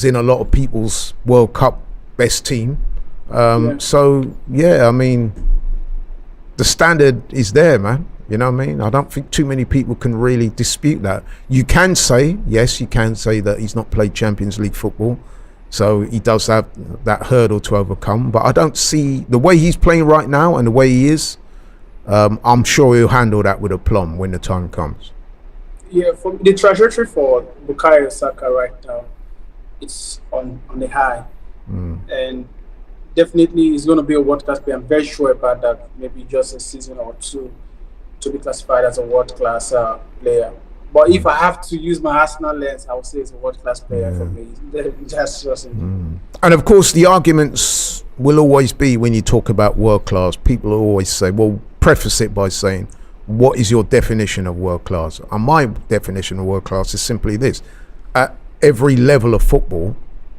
in a lot of people's World Cup best team. So yeah, I mean, the standard is there, man. You know what I mean? I don't think too many people can really dispute that. You can say that he's not played Champions League football, so he does have that hurdle to overcome. But I don't see the way he's playing right now and the way he is. I'm sure he'll handle that with aplomb when the time comes. Yeah, for the trajectory for Bukayo Saka right now, it's on the high, and definitely he's going to be a world-class player. I'm very sure about that. Maybe just a season or two to be classified as a world-class player. But if I have to use my Arsenal lens, I would say it's a world-class player for me. That's just And of course, the arguments will always be when you talk about world-class. People always say, well, preface it by saying, what is your definition of world-class? And my definition of world-class is simply this. At every level of football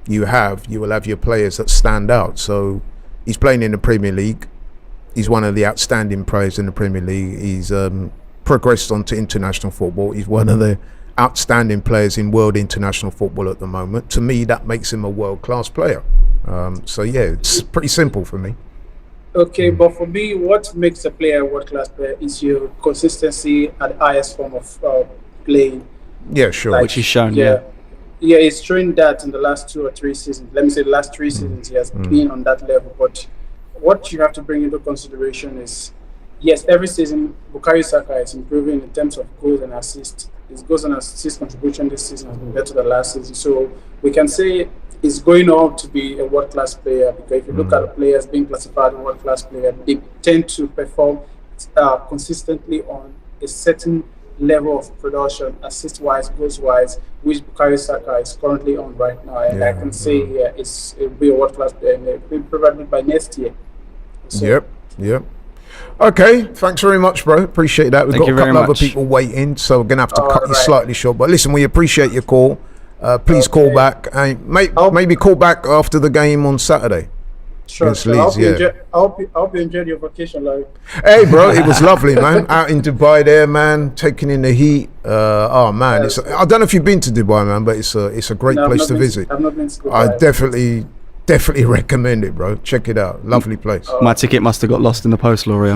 you will have your players that stand out. So he's playing in the Premier League. He's one of the outstanding players in the Premier League. He's progressed on to international football. He's one of the outstanding players in world international football at the moment. To me, that makes him a world-class player. So yeah, it's pretty simple for me. Okay, but for me, what makes a player a world-class player is your consistency at the highest form of playing. Yeah, sure. Like, which he's shown, yeah, he's showing that in the last 2 or 3 seasons. Let me say the last 3 seasons he has been on that level. But what you have to bring into consideration is, yes, every season Bukayo Saka is improving in terms of goals and assists. His goals and assist contribution this season has been better than last season. So we can say he's going on to be a world-class player, because if you look at the players being classified as world-class player, they tend to perform consistently on a certain level of production, assist-wise, goals-wise, which Bukayo Saka is currently on right now. And I can say it'll be a world-class player probably by next year. So, Yep. Okay, thanks very much, bro. Appreciate that. We've got a couple other people waiting, so we're going to have to cut you slightly short. But listen, we appreciate your call. Please call back. Maybe call back after the game on Saturday. Sure. Leeds, I hope you enjoyed your vacation, Larry. Hey, bro, it was lovely, man. Out in Dubai there, man, taking in the heat. Oh, man. I don't know if you've been to Dubai, man, but it's a great place to visit. I've not been to Dubai. I definitely recommend it, bro. Check it out. Lovely place. My ticket must have got lost in the post, Laurie. I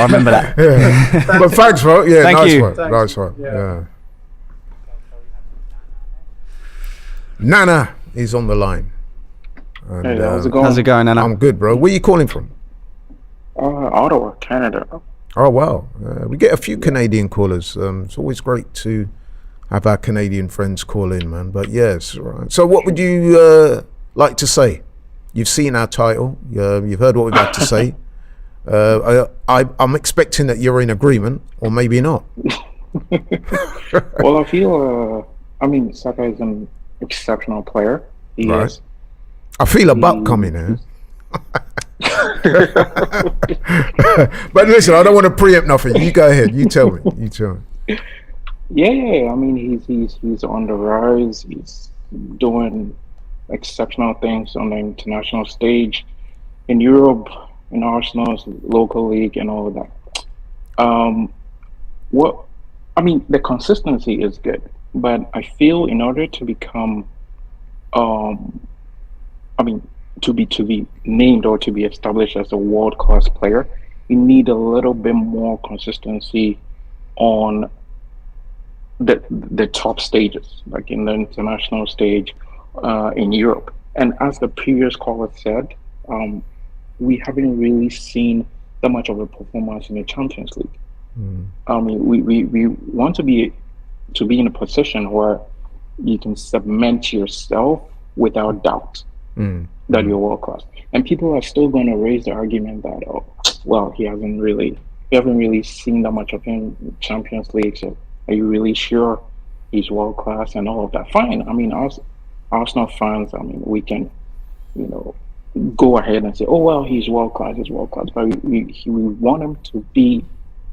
remember that. Yeah. But thanks, bro. Yeah, Thank you. Nice one. Yeah. Nana is on the line. And, hey, how's it going? How's it going, Nana? I'm good, bro. Where are you calling from? Ottawa, Canada. Oh, wow. We get a few Canadian callers. It's always great to have our Canadian friends call in, man. But yes, right. So what would you like to say? You've seen our title. You've heard what we've had to say. I'm expecting that you're in agreement, or maybe not. Well, I feel, Saka is an exceptional player. He is. I feel a buck coming here. But listen, I don't want to preempt nothing. You go ahead. You tell me. Yeah. He's on the rise. He's doing exceptional things on the international stage, in Europe, in Arsenal's local league, and all of that. The consistency is good, but I feel in order to become, to be named or to be established as a world-class player, you need a little bit more consistency on the top stages, like in the international stage, in Europe. And as the previous caller said, we haven't really seen that much of a performance in the Champions League. I mean, we want to be in a position where you can cement yourself without doubt that you're world class. And people are still going to raise the argument that, oh, well, we haven't really seen that much of him in Champions League. So are you really sure he's world class and all of that? Fine. I mean, us Arsenal fans, I mean, we can, go ahead and say, oh, well, he's world class, but we want him to be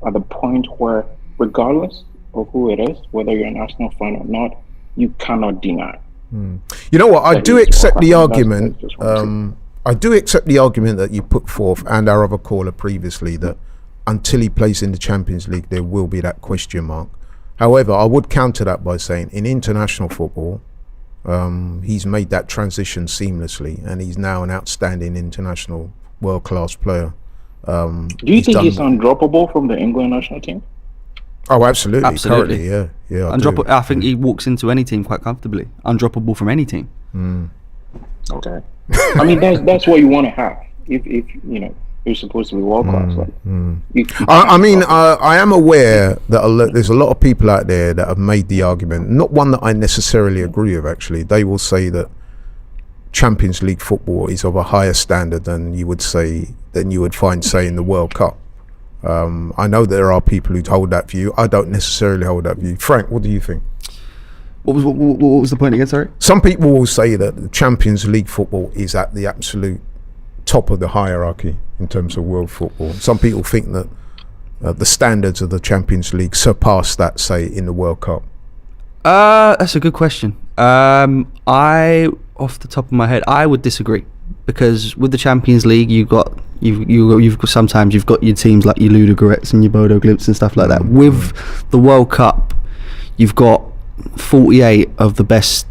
at the point where, regardless of who it is, whether you're an Arsenal fan or not, you cannot deny. You know what? I do accept the argument. I do accept the argument that you put forth, and our other caller previously, that until he plays in the Champions League, there will be that question mark. However, I would counter that by saying, in international football, he's made that transition seamlessly, and he's now an outstanding international world-class player. Do you think he's undroppable from the England national team? Oh, absolutely. Currently, yeah. Undroppable. I think he walks into any team quite comfortably. Undroppable from any team. Okay. I mean, that's what you want to have. If you're supposed to be world class. I am aware that there's a lot of people out there that have made the argument, not one that I necessarily agree with, actually. They will say that Champions League football is of a higher standard than you would find, say, in the World Cup. I know there are people who hold that view. I don't necessarily hold that view. Frank, what do you think? What was the point again, sorry? Some people will say that the Champions League football is at the absolute top of the hierarchy in terms of world football. Some people think that the standards of the Champions League surpass that, say, in the World Cup. That's a good question. Off the top of my head, I would disagree, because with the Champions League, you've got sometimes you've got your teams like your Ludogorets and your Bodo Glimts and stuff like that. With the World Cup, you've got 48 of the best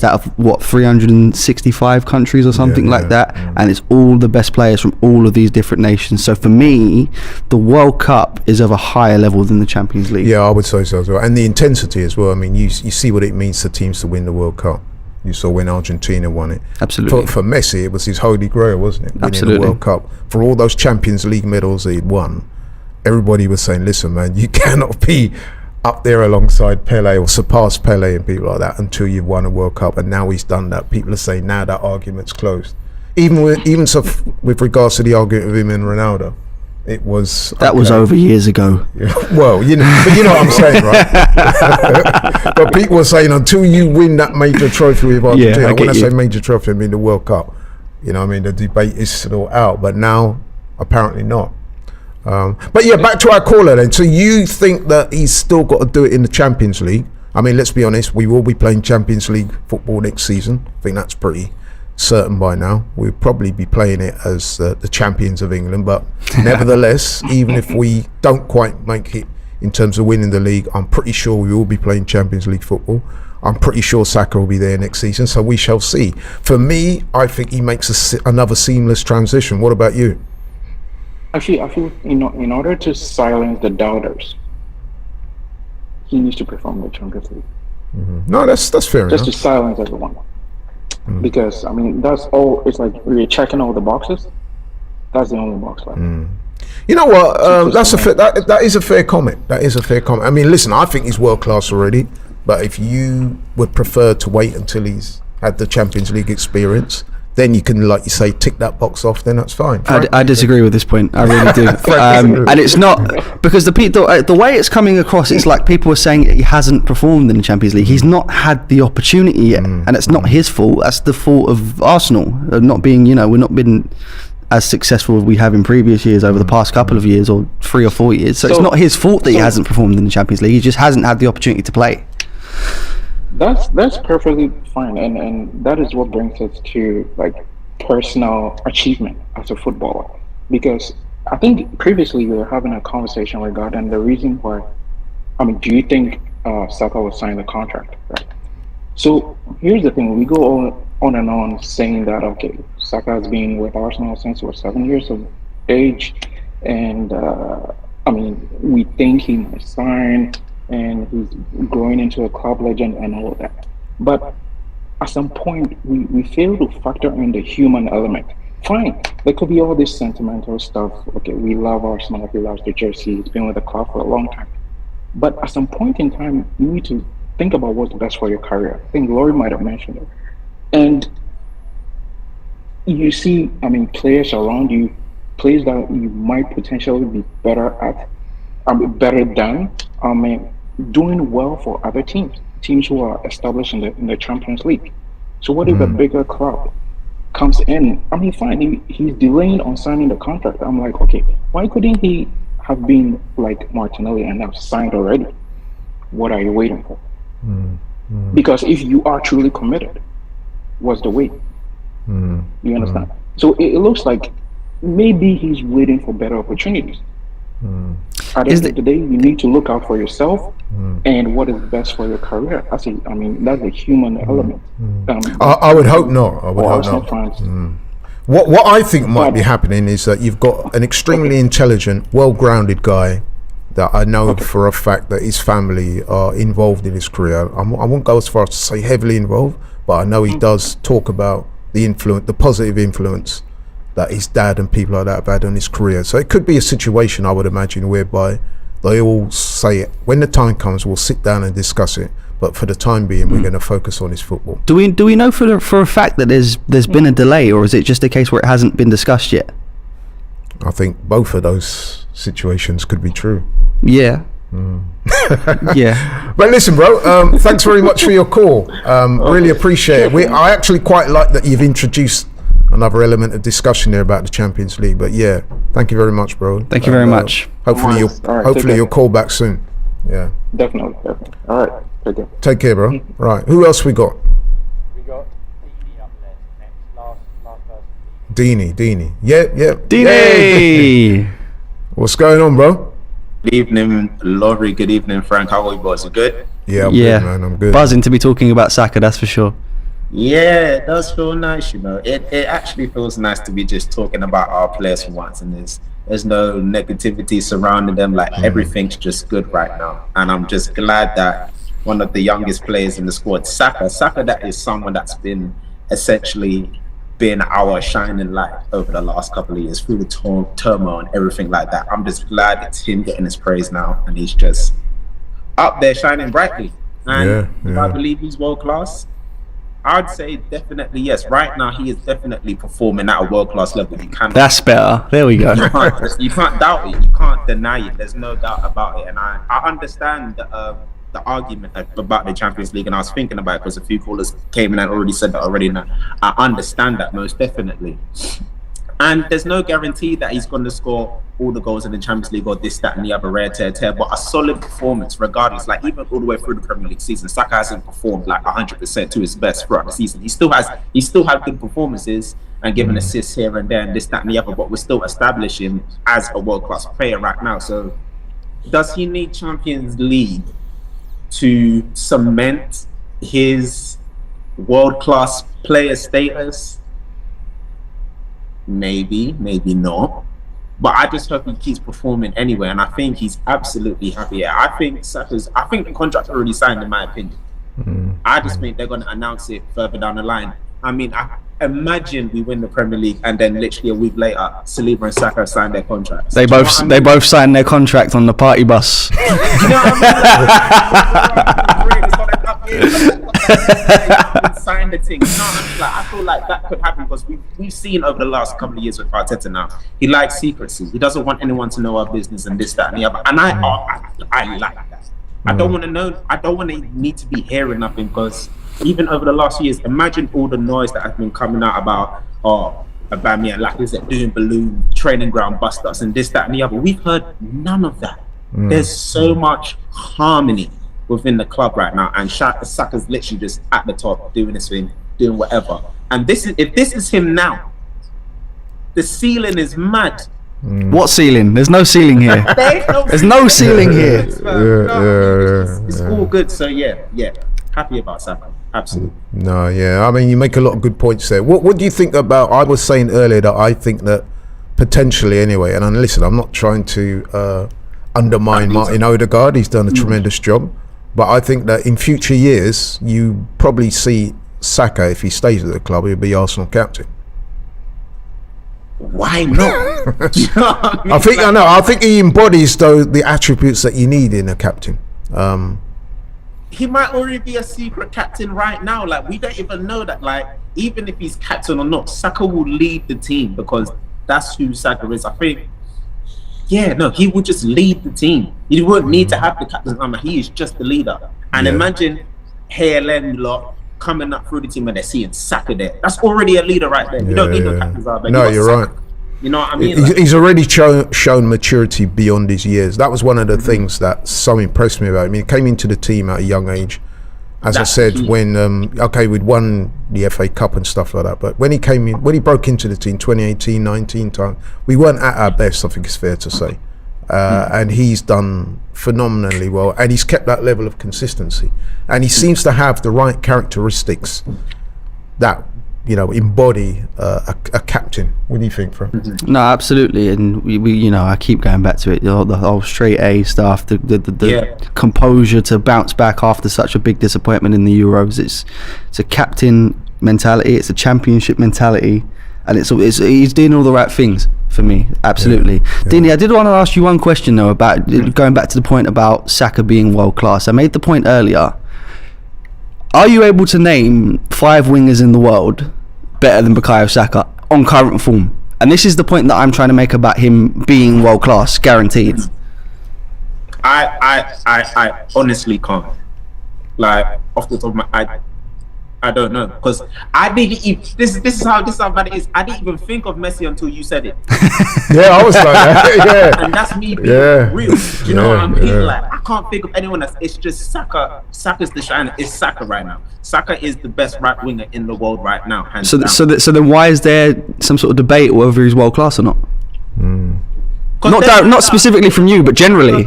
out of what, 365 countries or something like that, and it's all the best players from all of these different nations. So for me, the World Cup is of a higher level than the Champions League. Yeah, I would say so as well, and the intensity as well. I mean, you see what it means to teams to win the World Cup. You saw when Argentina won it. Absolutely. For Messi, it was his holy grail, wasn't it? Winning the World Cup. For all those Champions League medals that he'd won, everybody was saying, listen, man, you cannot be up there alongside Pele or surpass Pele and people like that until you've won a World Cup. And now he's done that. People are saying now that argument's closed. Even with regards to the argument of him and Ronaldo, it was that was over years ago. Yeah. Well, but you know what I'm saying, right? But people were saying until you win that major trophy with Argentina, when I say major trophy, I mean the World Cup. I mean the debate is still out, but now apparently not. But yeah, back to our caller then. So you think that he's still got to do it in the Champions League? I mean, let's be honest, we will be playing Champions League football next season. I think that's pretty certain by now. We'll probably be playing it as the champions of England, but nevertheless, even if we don't quite make it in terms of winning the league, I'm pretty sure we will be playing Champions League football. I'm pretty sure Saka will be there next season, so we shall see. For me, I think he makes another seamless transition. What about you? I feel in order to silence the doubters, he needs to perform the Champions League. No, that's fair enough. Just to silence everyone. Because I mean, that's all. It's like we're checking all the boxes. That's the only box left. You know what? That is a fair comment. That is a fair comment. I mean, listen, I think he's world class already. But if you would prefer to wait until he's had the Champions League experience, then you can, like you say, tick that box off. Then that's fine. I disagree with this point. I really do. And it's not because the way it's coming across, it's like people are saying he hasn't performed in the Champions League. He's not had the opportunity yet, and it's not his fault. That's the fault of Arsenal not being. We're not been as successful as we have in previous years over the past couple of years or 3 or 4 years. So it's not his fault that he hasn't performed in the Champions League. He just hasn't had the opportunity to play. That's perfectly fine, and that is what brings us to like personal achievement as a footballer. Because I think previously we were having a conversation regarding the reason why. I mean, do you think Saka will sign the contract? Right. So here's the thing: we go on and on saying that Saka has been with Arsenal since he was 7 years of age, and I mean, we think he might sign. And he's growing into a club legend and all of that. But at some point, we fail to factor in the human element. fine. There could be all this sentimental stuff. Okay, we love Arsenal, we love the jersey, it's been with the club for a long time. But at some point in time, you need to think about what's best for your career. I think Laurie might have mentioned it. And you see, I mean, players around you, players that you might potentially be better at, better than, doing well for other teams who are established in the Champions League. So what if a bigger club comes in? I mean, fine, he's delaying on signing the contract. I'm like, okay, why couldn't he have been like Martinelli and have signed already? What are you waiting for? Because if you are truly committed, what's the wait? You understand? So it looks like maybe he's waiting for better opportunities. At the end of the day, you need to look out for yourself and what is best for your career. That's a human element. I would hope not. I would hope not. What I think might be happening is that you've got an extremely intelligent, well-grounded guy that I know for a fact that his family are involved in his career. I won't go as far as to say heavily involved, but I know he does talk about the influence, the positive influence that his dad and people like that have had on his career. So it could be a situation, I would imagine, whereby they all say, when the time comes, we'll sit down and discuss it. But for the time being, we're going to focus on his football. Do we know for a fact that there's been a delay, or is it just a case where it hasn't been discussed yet? I think both of those situations could be true. Yeah. Yeah. But listen, bro, thanks very much for your call. Really appreciate it. I actually quite like that you've introduced another element of discussion there about the Champions League. But yeah, thank you very much, bro. Thank you very much. Hopefully you'll call back soon. Yeah. Definitely. All right. Take care. Take care, bro. Right. Who else we got? We got Dini up there next. Last person. Dini. Yeah. Dini! What's going on, bro? Good evening, Laurie. Good evening, Frank. How are you boys? You good? Yeah, I'm good, man. I'm good. Buzzing to be talking about Saka, that's for sure. Yeah, it does feel nice, you know. It actually feels nice to be just talking about our players for once, and there's no negativity surrounding them. Like everything's just good right now, and I'm just glad that one of the youngest players in the squad, Saka, that is someone that's been essentially been our shining light over the last couple of years through the turmoil and everything like that. I'm just glad it's him getting his praise now, and he's just up there shining brightly. And I believe he's world class. I'd say definitely yes. Right now, he is definitely performing at a world-class level. That's better. There we go. You can't doubt it. You can't deny it. There's no doubt about it. And I understand the argument about the Champions League, and I was thinking about it because a few callers came in and already said that already. Now I understand that most definitely. And there's no guarantee that he's going to score all the goals in the Champions League or this, that, and the other rare tear. But a solid performance, regardless. Like even all the way through the Premier League season, Saka hasn't performed like 100% to his best throughout the season. He still had good performances and given assists here and there and this, that, and the other. But we're still establishing him as a world-class player right now. So, does he need Champions League to cement his world-class player status? Maybe not, but I just hope he keeps performing anyway, and I think he's absolutely happy. I think the contract's already signed, in my opinion. I just think they're going to announce it further down the line. I mean, I imagine we win the Premier League and then literally a week later, Saliba and Saka sign their contracts. They both signed their contract on the party bus. You know what I mean? Sign the thing. I feel like that could happen because we've seen over the last couple of years with Arteta now. He likes secrecy. He doesn't want anyone to know our business and this, that, and the other. And I like that. I don't want to know. I don't want to need to be hearing nothing because even over the last years, imagine all the noise that has been coming out about me and like is it doing balloon training ground bust ups and this, that, and the other. We've heard none of that. There's so much harmony within the club right now, and Saka's literally just at the top doing his thing, doing whatever. And if this is him now, the ceiling is mad. What ceiling? There's no ceiling here. There's no ceiling here. It's all good. So yeah, happy about Saka. Absolutely. No, yeah. I mean, you make a lot of good points there. What do you think about? I was saying earlier that I think that potentially, anyway. And listen, I'm not trying to undermine Martin Odegaard. He's done a tremendous job. But I think that in future years, you probably see Saka, if he stays at the club, he'll be Arsenal captain. why not? Do you know what I mean? I think he embodies though the attributes that you need in a captain. He might already be a secret captain right now. Like, we don't even know that. Like, even if he's captain or not, Saka will lead the team because that's who Saka is. I think, he would just lead the team. You wouldn't need to have the captain's armor. He is just the leader. And imagine HLM lot coming up through the team and they're seeing Saka there. That's already a leader right there. You don't need no captain's armor. No, you're Saka. right. You know what I mean? He's already shown maturity beyond his years. That was one of the things that so impressed me about him. He came into the team at a young age. As I said, when we'd won the FA Cup and stuff like that, but when he came in, when he broke into the team 2018-19 time, we weren't at our best, I think it's fair to say. And he's done phenomenally well, and he's kept that level of consistency. And he seems to have the right characteristics that embody a captain. What do you think, Frank? No, absolutely, and we I keep going back to it. The whole straight A stuff, the composure to bounce back after such a big disappointment in the Euros. It's a captain mentality. It's a championship mentality, and he's doing all the right things for me. Absolutely, Dini. I did want to ask you one question though about going back to the point about Saka being world class. I made the point earlier. Are you able to name 5 wingers in the world better than Bukayo Saka on current form? And this is the point that I'm trying to make about him being world class, guaranteed. I honestly can't. Like, off the top of my, I don't know, because I didn't even. This is how bad it is. I didn't even think of Messi until you said it. I was like that. And that's me being real. Do you know what I mean? Like, I can't think of anyone else. It's just Saka. Saka's the shiner. It's Saka right now. Saka is the best right winger in the world right now. So then why is there some sort of debate whether he's world class or not? Not specifically from you, but generally.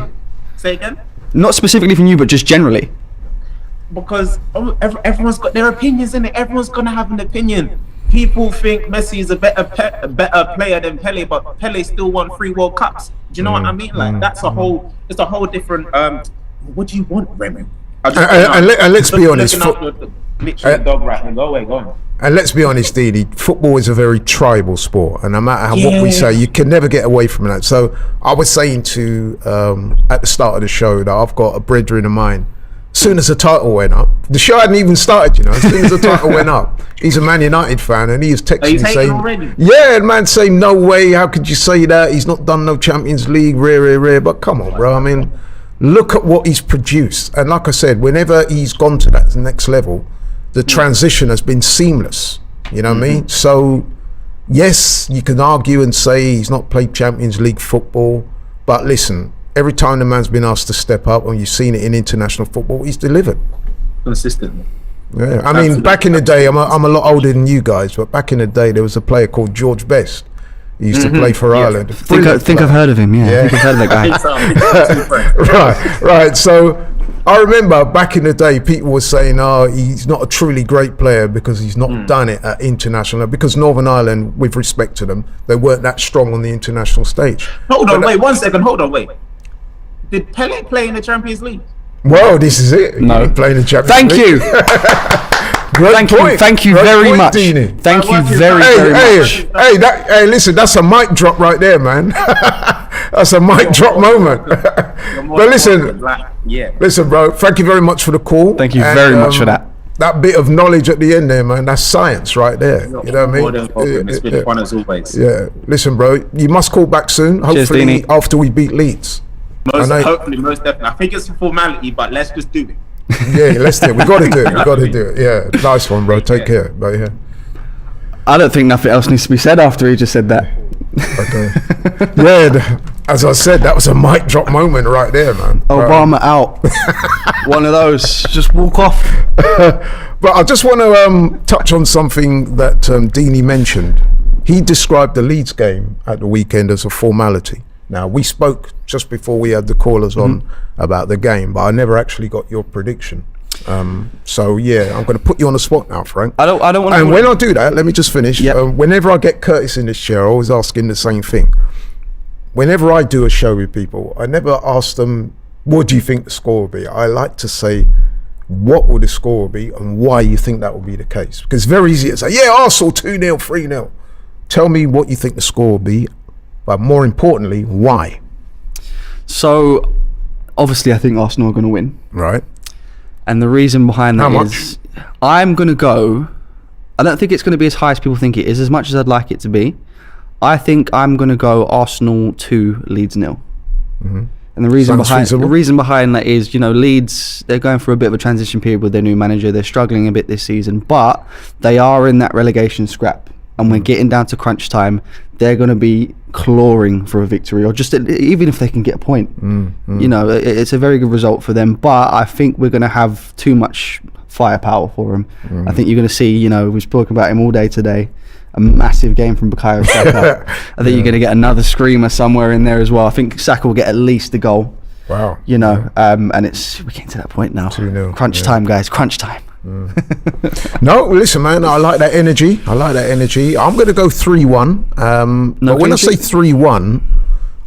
Say again. Not specifically from you, but just generally. Because everyone's got their opinions in it. Everyone's gonna have an opinion. People think Messi is a better player than Pele, but Pele still won 3 World Cups. Do you know what I mean? Like, it's a whole different. What do you want, Remy? And let's be honest. Literally dog right. Go away, go on. And let's be honest, Didi, football is a very tribal sport, and no matter what we say, you can never get away from that. So I was saying to at the start of the show that I've got a brethren of mine. As soon as the title went up, the show hadn't even started, As soon as the title went up, he's a Man United fan, and he is texting me saying, already? "Yeah, man, saying no way. How could you say that? He's not done no Champions League, rare. But come on, bro. I mean, look at what he's produced. And like I said, whenever he's gone to that next level, the transition has been seamless. You know what I mean? So, yes, you can argue and say he's not played Champions League football, but listen. Every time the man's been asked to step up, and you've seen it in international football, he's delivered. Consistently. Yeah, I mean, back in the day, I'm a lot older than you guys, but back in the day, there was a player called George Best. He used to play for Ireland. I think I've heard of him, I think I've heard of that guy. Right. So I remember back in the day, people were saying, he's not a truly great player because he's not done it at international level. Because Northern Ireland, with respect to them, they weren't that strong on the international stage. Hold on, wait 1 second. Did Pele play in the Champions League? Well, this is it. No. Playing the Champions League. Thank you very much. Dini. Thank you very much. Hey, listen, that's a mic drop right there, man. That's a mic drop moment. But listen, bro, thank you very much for the call. Thank you very much for that. That bit of knowledge at the end there, man, that's science right there. You know what I mean? It's been fun as always. Yeah, listen, bro, you must call back soon. Hopefully, after we beat Leeds. Hopefully, most definitely. I think it's a formality, but let's just do it. Yeah, let's do it. We got to do it. Yeah, nice one, bro. Take care. Bye. I don't think nothing else needs to be said after he just said that. Okay. As I said, that was a mic drop moment right there, man. Obama out. One of those. Just walk off. But I just want to touch on something that Dini mentioned. He described the Leeds game at the weekend as a formality. Now, we spoke just before we had the callers on about the game, but I never actually got your prediction. So yeah, I'm going to put you on the spot now, Frank. I don't want to. And when I do that, let me just finish. Yep. Whenever I get Curtis in this chair, I always ask him the same thing. Whenever I do a show with people, I never ask them, what do you think the score will be? I like to say, what will the score be and why you think that will be the case? Because it's very easy to say, yeah, Arsenal 2-0, 3-0. Tell me what you think the score will be, but more importantly, why? So, obviously, I think Arsenal are going to win. Right. And the reason behind that How is I'm going to go... I don't think it's going to be as high as people think it is, as much as I'd like it to be. I think I'm going to go Arsenal 2, Leeds 0. Mm-hmm. And the reason behind that is, you know, Leeds, they're going through a bit of a transition period with their new manager. They're struggling a bit this season, but they are in that relegation scrap. And when getting down to crunch time, they're going to be clawing for a victory, or just even if they can get a point. You know, it's a very good result for them. But I think we're going to have too much firepower for them. I think you're going to see, you know, we've spoken about him all day today, a massive game from Bukayo Saka. I think you're going to get another screamer somewhere in there as well. I think Saka will get at least a goal. Wow. You know, and we're getting to that point now. 2-0. Crunch time, guys. Crunch time. No, listen, man, I like that energy. I'm going to go 3-1. But when I say 3-1,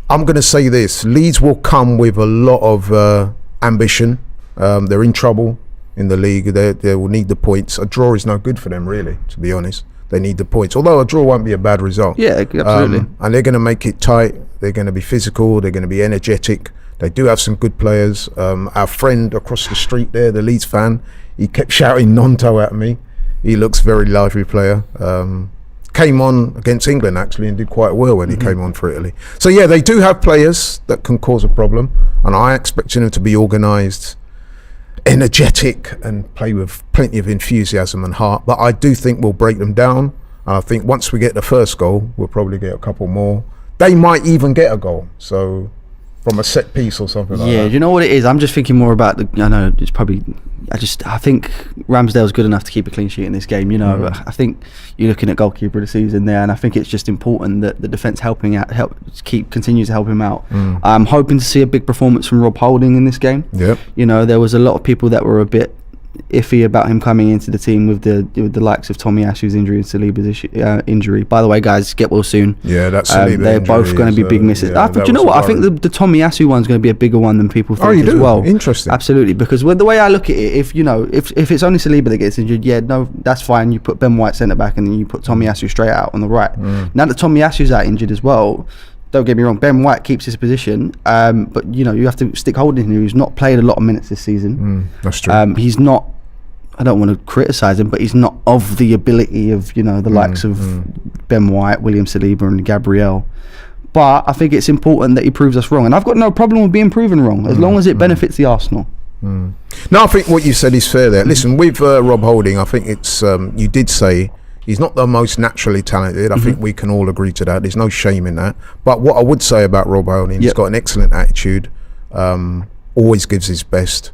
I'm going to say this. Leeds will come with a lot of ambition. They're in trouble in the league. They will need the points. A draw is no good for them, really, to be honest. They need the points, although a draw won't be a bad result. Yeah, absolutely. And they're going to make it tight. They're going to be physical. They're going to be energetic. They do have some good players. Our friend across the street there, the Leeds fan, he kept shouting Nonto at me. He looks a very lively player. Came on against England, actually, and did quite well when he came on for Italy. So, yeah, they do have players that can cause a problem, and I expect them to be organised, energetic, and play with plenty of enthusiasm and heart. But I do think we'll break them down. I think once we get the first goal, we'll probably get a couple more. They might even get a goal. So from a set piece or something like that. Yeah, you know what it is? I'm just thinking more about I know it's probably... I think Ramsdale's good enough to keep a clean sheet in this game. You know, I think you're looking at goalkeeper of the season there, and I think it's just important that the defence continues to help him out. I'm hoping to see a big performance from Rob Holding in this game. Yep. You know, there was a lot of people that were a bit iffy about him coming into the team with the likes of Tomiyasu's injury and Saliba's injury. By the way, guys, get well soon. Yeah, that's Saliba. They're both going to be big misses. Yeah, Do you know what? I think the Tomiyasu one's going to be a bigger one than people think as well. Interesting. Absolutely, because the way I look at it, if it's only Saliba that gets injured, that's fine. You put Ben White centre back and then you put Tomiyasu straight out on the right. Now that Tomiyasu's out injured as well, don't get me wrong, Ben White keeps his position, but you know, you have to stick Holding him, who's not played a lot of minutes this season. That's true. He's not, I don't want to criticise him, but he's not of the ability of, you know, the likes of Ben White, William Saliba and Gabriel. But I think it's important that he proves us wrong, and I've got no problem with being proven wrong as long as it benefits the Arsenal. No, I think what you said is fair there. Listen, with Rob Holding, I think it's you did say he's not the most naturally talented. I think we can all agree to that. There's no shame in that. But what I would say about Rob Holding, he's got an excellent attitude, always gives his best,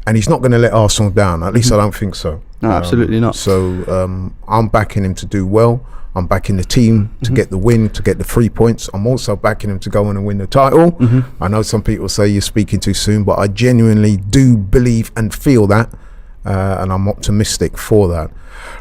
and he's not going to let Arsenal down. At least I don't think so. No, absolutely not. So I'm backing him to do well. I'm backing the team to get the win, to get the 3 points. I'm also backing him to go on and win the title. I know some people say you're speaking too soon, but I genuinely do believe and feel that, and I'm optimistic for that.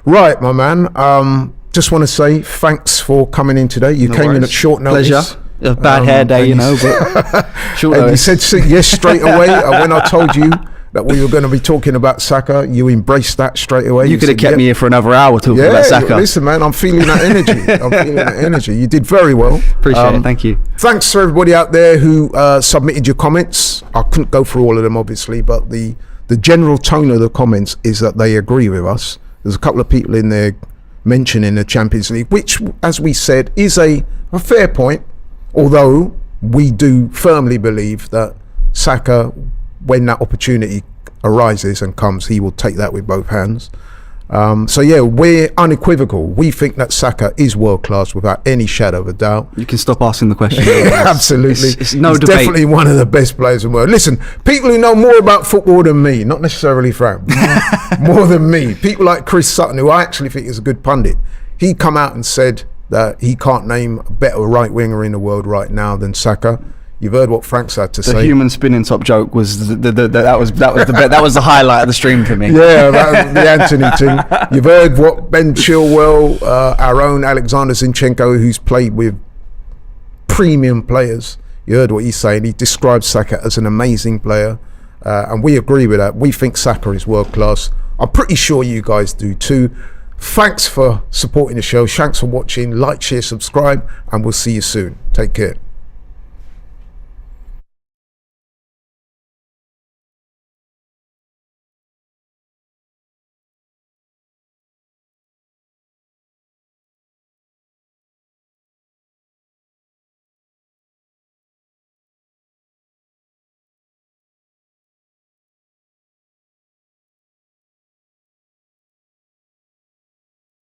Right, my man. Just want to say thanks for coming in today. You came in at short notice. Pleasure. A bad hair day, you know, but short notice. You said yes straight away. When I told you that we were going to be talking about Saka, you embraced that straight away. You could have kept me here for another hour talking about Saka. Listen, man, I'm feeling that energy. You did very well. Appreciate it. Thank you. Thanks for everybody out there who submitted your comments. I couldn't go through all of them, obviously, but the general tone of the comments is that they agree with us. There's a couple of people in there mentioning the Champions League, which, as we said, is a fair point, although we do firmly believe that Saka, when that opportunity arises and comes, he will take that with both hands. So yeah, we're unequivocal. We think that Saka is world class without any shadow of a doubt. You can stop asking the question. Absolutely. It's no He's debate. definitely one of the best players in the world. Listen, people who know more about football than me, not necessarily Frank, more than me, people like Chris Sutton, who I actually think is a good pundit, he come out and said that he can't name a better right winger in the world right now than Saka. You've heard what Frank's had to say. The human spinning top joke was that was the highlight of the stream for me. Yeah, that was the Anthony thing. You've heard what Ben Chilwell, our own Alexander Zinchenko, who's played with premium players. You heard what he's saying. He described Saka as an amazing player, and we agree with that. We think Saka is world class. I'm pretty sure you guys do too. Thanks for supporting the show. Thanks for watching. Like, share, subscribe, and we'll see you soon. Take care.